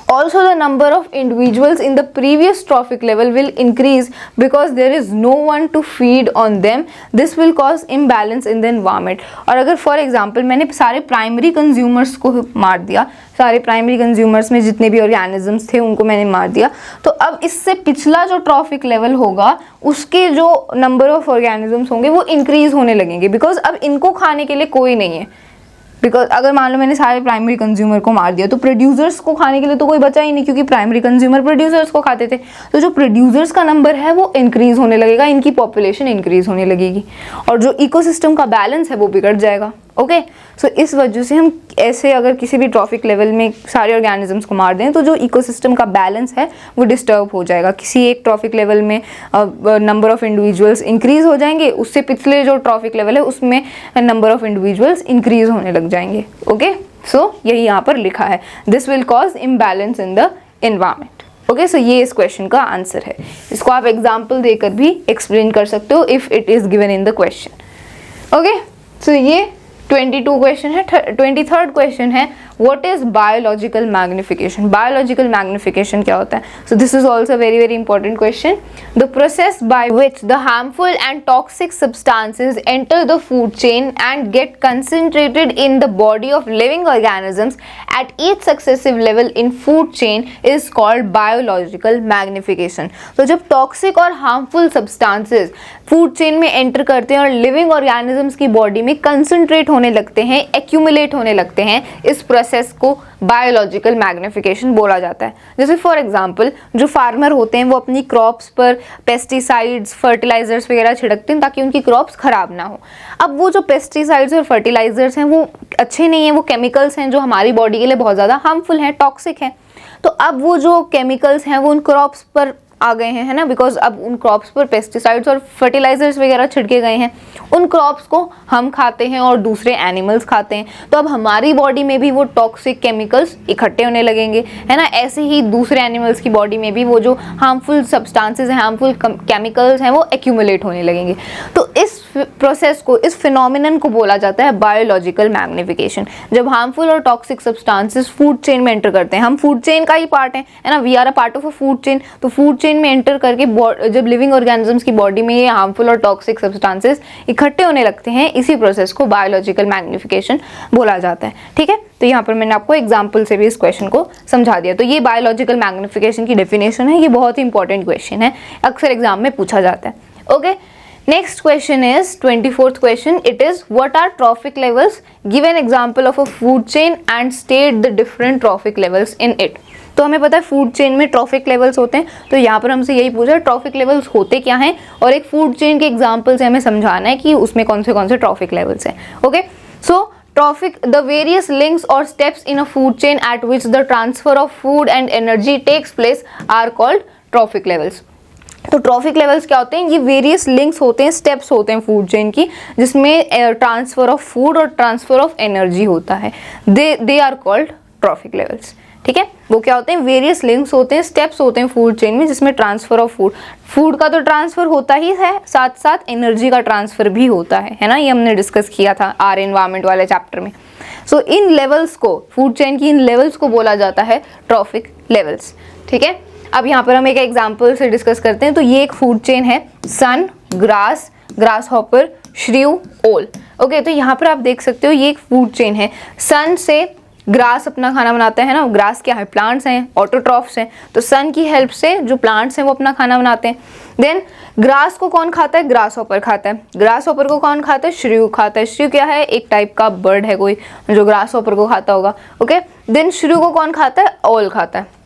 also the number of individuals in the previous trophic level will increase because there is no one to feed on them. This will cause imbalance in the environment. और अगर for example मैंने सारे primary consumers को मार दिया, सारे primary consumers में जितने भी ऑर्गेनिजम्स थे उनको मैंने मार दिया, तो अब इससे पिछला जो ट्रॉफिक लेवल होगा उसके जो नंबर ऑफ ऑर्गेनिजम्स होंगे वो इंक्रीज होने लगेंगे, बिकॉज अब इनको खाने के लिए कोई नहीं है। बिकॉज अगर मान लो मैंने सारे प्राइमरी कंज्यूमर को मार दिया तो प्रोड्यूसर्स को खाने के लिए तो कोई बचा ही नहीं, क्योंकि प्राइमरी कंज्यूमर प्रोड्यूसर्स को खाते थे, तो जो प्रोड्यूसर्स का नंबर है वो इंक्रीज होने लगेगा, इनकी पॉपुलेशन इंक्रीज होने लगेगी और जो इकोसिस्टम का बैलेंस है वो बिगड़ जाएगा। ओके, सो इस वजह से हम ऐसे अगर किसी भी ट्रॉफिक लेवल में सारे ऑर्गेनिजम्स को मार दें तो जो इकोसिस्टम का बैलेंस है वो डिस्टर्ब हो जाएगा। किसी एक ट्रॉफिक लेवल में नंबर ऑफ इंडिविजुअल्स इंक्रीज हो जाएंगे, उससे पिछले जो ट्रॉफिक लेवल है उसमें नंबर ऑफ इंडिविजुअल्स इंक्रीज होने लग जाएंगे। ओके, सो यही यहाँ पर लिखा है, this will cause imbalance in the environment. Okay, so ये इस क्वेश्चन का आंसर है। इसको आप एग्जाम्पल देकर भी एक्सप्लेन कर सकते हो if it is given in the question. Okay, so ये 22 क्वेश्चन है। 23rd क्वेश्चन है what is biological magnification. Biological magnification क्या होता है? So this is also very very important question. The process by which the harmful and toxic substances enter the food chain and get concentrated in the body of living organisms at each successive level in food chain is called biological magnification. तो जब toxic और harmful substances food chain में enter करते हैं और living organisms की body में concentrate होने लगते हैं, एक्यूमुलेट होने लगते हैं, इस प्रोसेस को बायोलॉजिकल मैग्निफिकेशन बोला जाता है। जैसे फॉर एग्जांपल जो फार्मर होते हैं वो अपनी क्रॉप्स पर पेस्टिसाइड्स, फर्टिलाइजर्स वगैरह छिड़कते हैं ताकि उनकी क्रॉप्स खराब ना हो। अब वो जो पेस्टिसाइड्स और फर्टिलाइजर्स हैं वो अच्छे नहीं हैं, वो केमिकल्स हैं जो हमारी बॉडी के लिए बहुत ज़्यादा हार्मफुल हैं, टॉक्सिक हैं। तो अब वो जो केमिकल्स हैं वो उन क्रॉप्स पर आ गए हैं, है ना, बिकॉज अब उन क्रॉप्स पर पेस्टिसाइड्स और फर्टिलाइजर्स वगैरह छिड़के गए हैं। उन क्रॉप्स को हम खाते हैं और दूसरे एनिमल्स खाते हैं, तो अब हमारी बॉडी में भी वो टॉक्सिक केमिकल्स इकट्ठे होने लगेंगे, है ना। ऐसे ही दूसरे एनिमल्स की बॉडी में भी वो जो हार्मफुल सब्सटेंसेस हैं, हार्मफुल केमिकल्स हैं, वो एक्यूमुलेट होने लगेंगे। तो इस प्रोसेस को, इस फिनोमिनन को बोला जाता है बायोलॉजिकल मैग्निफिकेशन। जब हार्मफुल और टॉक्सिक सब्सटेंसेस फूड चेन में एंटर करते हैं, हम फूड चेन का ही पार्ट है ना, we are a part of a food chain. तो फूड चेन में एंटर करके जब लिविंग ऑर्गेनिजम्स की बॉडी में ये हार्मफुल और टॉक्सिक सब्सटेंसेस इकट्ठे होने लगते हैं, इसी प्रोसेस को बायोलॉजिकल मैग्निफिकेशन बोला जाता है। ठीक है, तो यहाँ पर मैंने आपको एग्जांपल से भी इस क्वेश्चन को समझा दिया। तो ये बायोलॉजिकल मैग्निफिकेशन की डेफिनेशन है, ये बहुत ही इंपॉर्टेंट क्वेश्चन है, अक्सर एग्जाम में पूछा जाता है। Okay, next question is 24th question. It is what are trophic levels? Give an example of a food chain and state the different trophic levels in it. तो हमें पता है फूड चेन में ट्रॉफिक लेवल्स होते हैं, तो यहाँ पर हमसे यही पूछा ट्रॉफिक लेवल्स होते क्या हैं और एक फूड चेन के एग्जांपल से हमें समझाना है कि उसमें कौन से ट्रॉफिक लेवल्स हैं। Okay, so trophic, the various links or steps in a food chain at which the transfer of food and energy takes place are called trophic levels. तो ट्रॉफिक लेवल्स क्या होते हैं? ये वेरियस लिंक्स होते हैं, steps होते हैं food chain की, जिसमें ट्रांसफर ऑफ फूड और ट्रांसफर ऑफ एनर्जी होता है। They are called trophic levels. ठीक है, वो क्या होते हैं? वेरियस लिंक्स होते हैं, स्टेप्स होते हैं फूड चेन में, जिसमें ट्रांसफर ऑफ फूड का तो ट्रांसफर होता ही है, साथ साथ एनर्जी का ट्रांसफर भी होता है ना। ये हमने डिस्कस किया था आर एनवायरमेंट वाले चैप्टर में। सो इन लेवल्स को, फूड चेन की इन लेवल्स को बोला जाता है ट्रॉफिक लेवल्स। ठीक है, अब यहाँ पर हम एक एग्जाम्पल से डिस्कस करते हैं। तो ये एक फूड चेन है, सन, ग्रास, ग्रास हॉपर, श्रीव, ओल। ओके, तो यहाँ पर आप देख सकते हो ये एक फूड चेन है। सन से ग्रास अपना खाना बनाता है ना, ग्रास क्या है? प्लांट्स हैं, ऑटोट्रॉफ्स हैं। तो सन की हेल्प से जो प्लांट्स हैं वो अपना खाना बनाते हैं। देन ग्रास को कौन खाता है? ग्रास हॉपर खाता है। ग्रास हॉपर को कौन खाता है? श्रीव खाता है। श्रीव क्या है? एक टाइप का बर्ड है कोई जो ग्रास हॉपर को खाता होगा। ओके, देन श्रीव को कौन खाता है? ओल खाता है।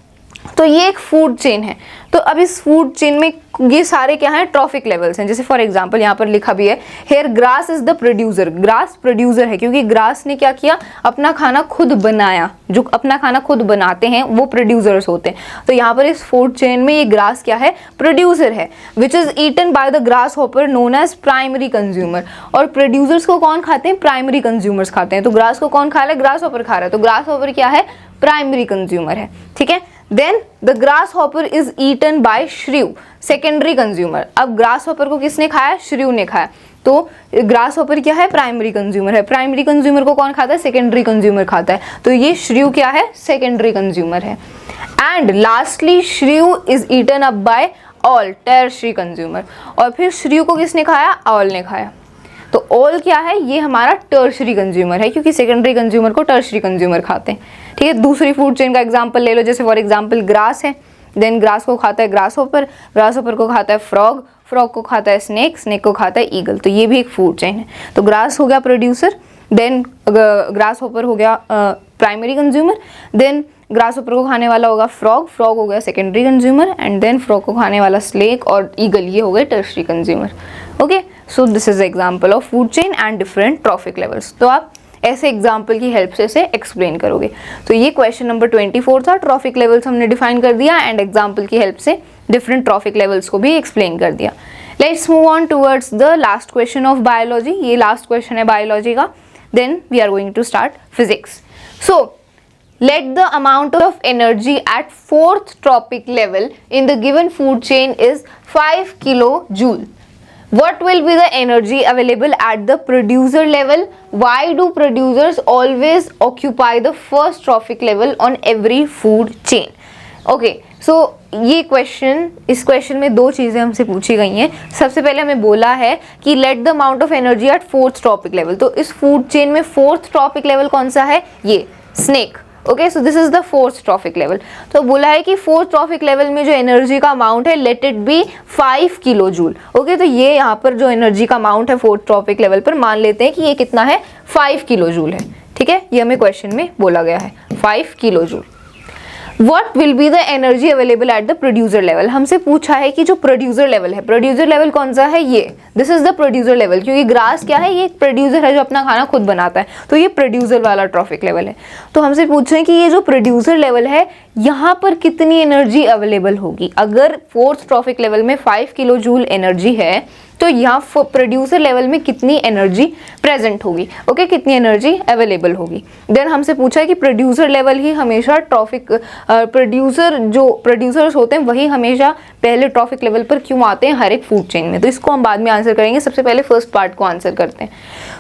तो ये एक फूड चेन है। तो अब इस फूड चेन में ये सारे क्या हैं? ट्रॉफिक लेवल्स हैं। जैसे फॉर एग्जांपल यहाँ पर लिखा भी है, here grass is the producer. Grass producer है क्योंकि ग्रास ने क्या किया? अपना खाना खुद बनाया। जो अपना खाना खुद बनाते हैं वो प्रोड्यूसर्स होते हैं। तो यहाँ पर इस फूड चेन में ये ग्रास क्या है? प्रोड्यूसर है, which is eaten by the grasshopper known as primary consumer. और प्रोड्यूसर्स को कौन खाते हैं? प्राइमरी कंज्यूमर्स खाते हैं। तो ग्रास को कौन खा रहा है? ग्रास हॉपर खा रहा है। तो ग्रास हॉपर क्या है? प्राइमरी कंज्यूमर है। ठीक है, then the grasshopper is eaten by shrew, secondary consumer. अब ग्रास हॉपर को किसने खाया? श्रीव ने खाया। तो ग्रास हॉपर क्या है? प्राइमरी कंज्यूमर है। प्राइमरी कंज्यूमर को कौन खाता है? सेकेंडरी कंज्यूमर खाता है। तो ये श्रीव क्या है? सेकेंडरी कंज्यूमर है। And lastly shrew is eaten up by owl, tertiary consumer. और फिर श्रीव को किसने खाया? ऑल ने खाया। तो ऑल क्या है? ये हमारा टर्शियरी कंज्यूमर है, क्योंकि सेकेंडरी कंज्यूमर को टर्शियरी कंज्यूमर खाते हैं। ठीक है, दूसरी फूड चेन का एग्जांपल ले लो। जैसे फॉर एग्जांपल ग्रास है, देन ग्रास को खाता है ग्रास हॉपर, ग्रास हॉपर को खाता है फ्रॉग, फ्रॉग को खाता है स्नेक, स्नेक को खाता है ईगल। तो ये भी एक फूड चेन है। तो ग्रास हो गया प्रोड्यूसर, देन ग्रास हॉपर हो गया primary consumer, then grasshopper को खाने वाला होगा फ्रॉग, फ्रॉग हो गया secondary consumer, and then frog को खाने वाला स्नेक और ईगल, ये हो गए tertiary consumer. Okay, so this is example of food chain and different trophic levels. तो आप ऐसे एग्जाम्पल की हेल्प से इसे एक्सप्लेन करोगे। तो ये क्वेश्चन नंबर 24 था। ट्रॉफिक लेवल्स हमने डिफाइन कर दिया एंड एग्जाम्पल की हेल्प से डिफरेंट ट्रॉफिक लेवल्स को भी एक्सप्लेन कर दिया। Let's move on towards the last question of biology. ये लास्ट क्वेश्चन है बायोलॉजी का। Then we are going to start physics. So let the amount of energy at 4th tropic level in the given food chain is 5 kilojoule. What will be the energy available at the producer level? Why do producers always occupy the first trophic level on every food chain? Okay, so ये question, इस question में दो चीज़ें हमसे पूछी गई हैं. सबसे पहले हमें बोला है कि let the amount of energy at fourth trophic level. तो इस फूड चेन में फोर्थ ट्रॉपिक लेवल कौन सा है? ये snake. Okay, so this is the fourth trophic level. तो बोला है कि फोर्थ ट्रॉपिक लेवल में जो एनर्जी का अमाउंट है let it be 5 kilo joule. Okay, तो ये यहाँ पर जो एनर्जी का अमाउंट है फोर्थ ट्रॉपिक लेवल पर मान लेते हैं कि ये कितना है? 5 किलो जूल है. ठीक है, ये हमें क्वेश्चन में बोला गया है 5 kilo joule. What will be the energy available at the producer level? हमसे पूछा है कि जो प्रोड्यूसर लेवल है, प्रोड्यूसर लेवल कौन सा है? ये this is the producer level, क्योंकि ग्रास क्या है? ये एक प्रोड्यूसर है जो अपना खाना खुद बनाता है, तो ये प्रोड्यूसर वाला ट्रॉफिक लेवल है. तो हमसे पूछे कि ये जो प्रोड्यूसर लेवल है यहाँ पर कितनी एनर्जी अवेलेबल होगी. अगर फोर्थ ट्रॉफिक लेवल में 5 किलो जूल एनर्जी है तो यहाँ प्रोड्यूसर लेवल में कितनी एनर्जी प्रेजेंट होगी. ओके, कितनी एनर्जी अवेलेबल होगी. देन हमसे पूछा है कि प्रोड्यूसर लेवल ही हमेशा ट्रॉफिक प्रोड्यूसर जो प्रोड्यूसर्स होते हैं वही हमेशा पहले ट्रॉफिक लेवल पर क्यों आते हैं हर एक फूड चेन में. तो इसको हम बाद में आंसर करेंगे, सबसे पहले फर्स्ट पार्ट को आंसर करते हैं.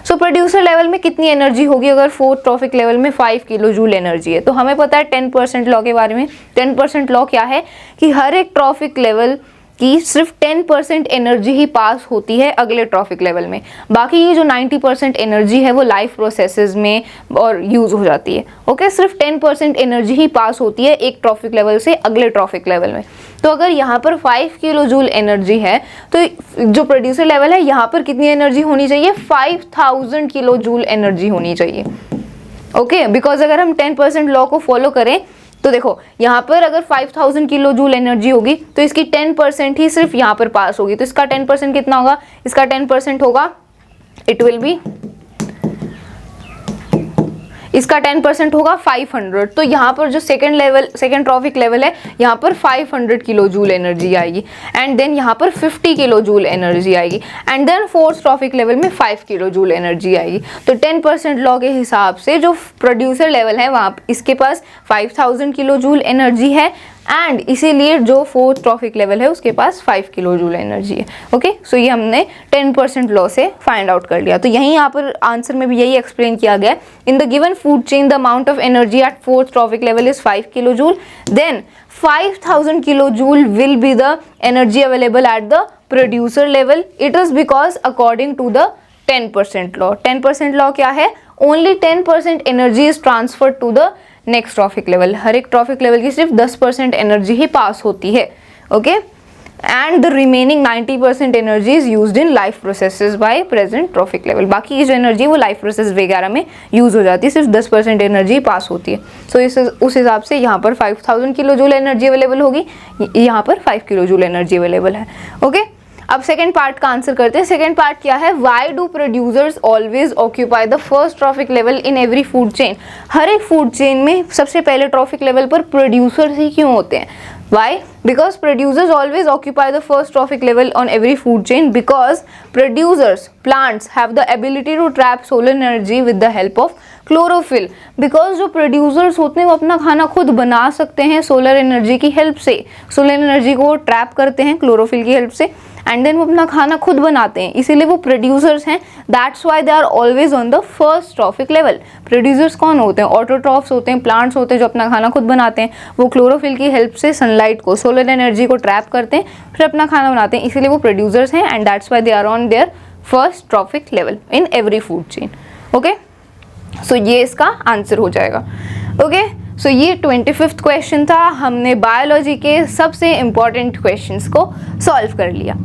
सो प्रोड्यूसर लेवल में कितनी एनर्जी होगी अगर फोर्थ ट्रॉफिक लेवल में 5 किलो जूल एनर्जी है? तो हमें पता है 10% लॉ के बारे में. 10% लॉ क्या है कि हर एक ट्रॉफिक लेवल कि सिर्फ 10% एनर्जी ही पास होती है अगले ट्रॉफिक लेवल में. बाकी ये जो 90% एनर्जी है वो लाइफ प्रोसेसेस में और यूज हो जाती है. ओके, सिर्फ 10% एनर्जी ही पास होती है एक ट्रॉफिक लेवल से अगले ट्रॉफिक लेवल में. तो अगर यहाँ पर 5 किलो जूल एनर्जी है तो जो प्रोड्यूसर लेवल है यहाँ पर कितनी एनर्जी होनी चाहिए? 5000 किलो जूल एनर्जी होनी चाहिए. ओके, बिकॉज अगर हम 10% लॉ को फॉलो करें तो देखो यहाँ पर अगर 5000 किलो जूल एनर्जी होगी तो इसकी 10% ही सिर्फ यहाँ पर पास होगी. तो इसका 10% कितना होगा? इसका 10% होगा, इट विल बी, इसका 10% होगा 500. तो यहाँ पर जो सेकेंड ट्रॉफिक लेवल है यहाँ पर 500 किलो जूल एनर्जी आएगी. एंड देन यहाँ पर 50 किलो जूल एनर्जी आएगी. And then fourth trophic level में 5 किलो जूल एनर्जी आएगी. तो 10% लॉ के हिसाब से जो प्रोड्यूसर लेवल है वहाँ इसके पास 5000 किलो जूल एनर्जी है एंड इसीलिए जो फोर्थ ट्रॉफिक लेवल है उसके पास 5 किलो जूल एनर्जी है. ओके, सो ये हमने 10% लॉ से फाइंड आउट कर लिया. तो यहीं यहाँ पर आंसर में भी यही एक्सप्लेन किया गया. In the given food chain the amount of energy at fourth trophic level is 5 kilo joule. Then 5000 kilo joule will be the energy available at the producer level. It is because according to the 10% law. 10% law क्या है? Only 10% energy is transfer to the next trophic level. हर एक trophic level की सिर्फ 10% energy ही pass होती है. Okay, and the remaining 90% energy is used in life processes by present trophic level. बाकी की जो एनर्जी है वो लाइफ प्रोसेस वगैरह में यूज हो जाती है, सिर्फ 10% एनर्जी पास होती है. सो उस हिसाब से यहाँ पर 5000 किलो जूल एनर्जी अवेलेबल होगी, यहाँ पर 5 किलो जूल एनर्जी अवेलेबल है. ओके, अब सेकेंड पार्ट का आंसर करते हैं. सेकेंड पार्ट क्या है? Why do producers always occupy the first trophic level in every food chain? हर एक फूड चेन में सबसे पहले ट्रॉफिक लेवल पर प्रोड्यूसर्स ही क्यों होते हैं? Why? Because producers always occupy the first trophic level on every food chain because producers, plants have the ability to trap solar energy with the help of chlorophyll. Because जो producers होते हैं वो अपना खाना खुद बना सकते हैं सोलर एनर्जी की हेल्प से. सोलर एनर्जी को ट्रैप करते हैं क्लोरोफिल की हेल्प से एंड देन वो अपना खाना खुद बनाते हैं, इसीलिए वो प्रोड्यूसर्स हैं. That's why they are always on the first trophic level. Producers कौन होते हैं? ऑटोट्रॉफ्स होते हैं, प्लांट्स होते हैं जो अपना खाना खुद बनाते हैं. वो क्लोरोफिल की हेल्प से सनलाइट को, सोलर एनर्जी को ट्रैप करते हैं, फिर अपना खाना बनाते हैं, इसीलिए वो प्रोड्यूसर्स हैं and that's why they are on their first trophic level in every food chain. Okay, so ये इसका आंसर हो जाएगा. ओके, सो ये 25th क्वेश्चन था. हमने बायोलॉजी के सबसे इंपॉर्टेंट क्वेश्चंस को सॉल्व कर लिया.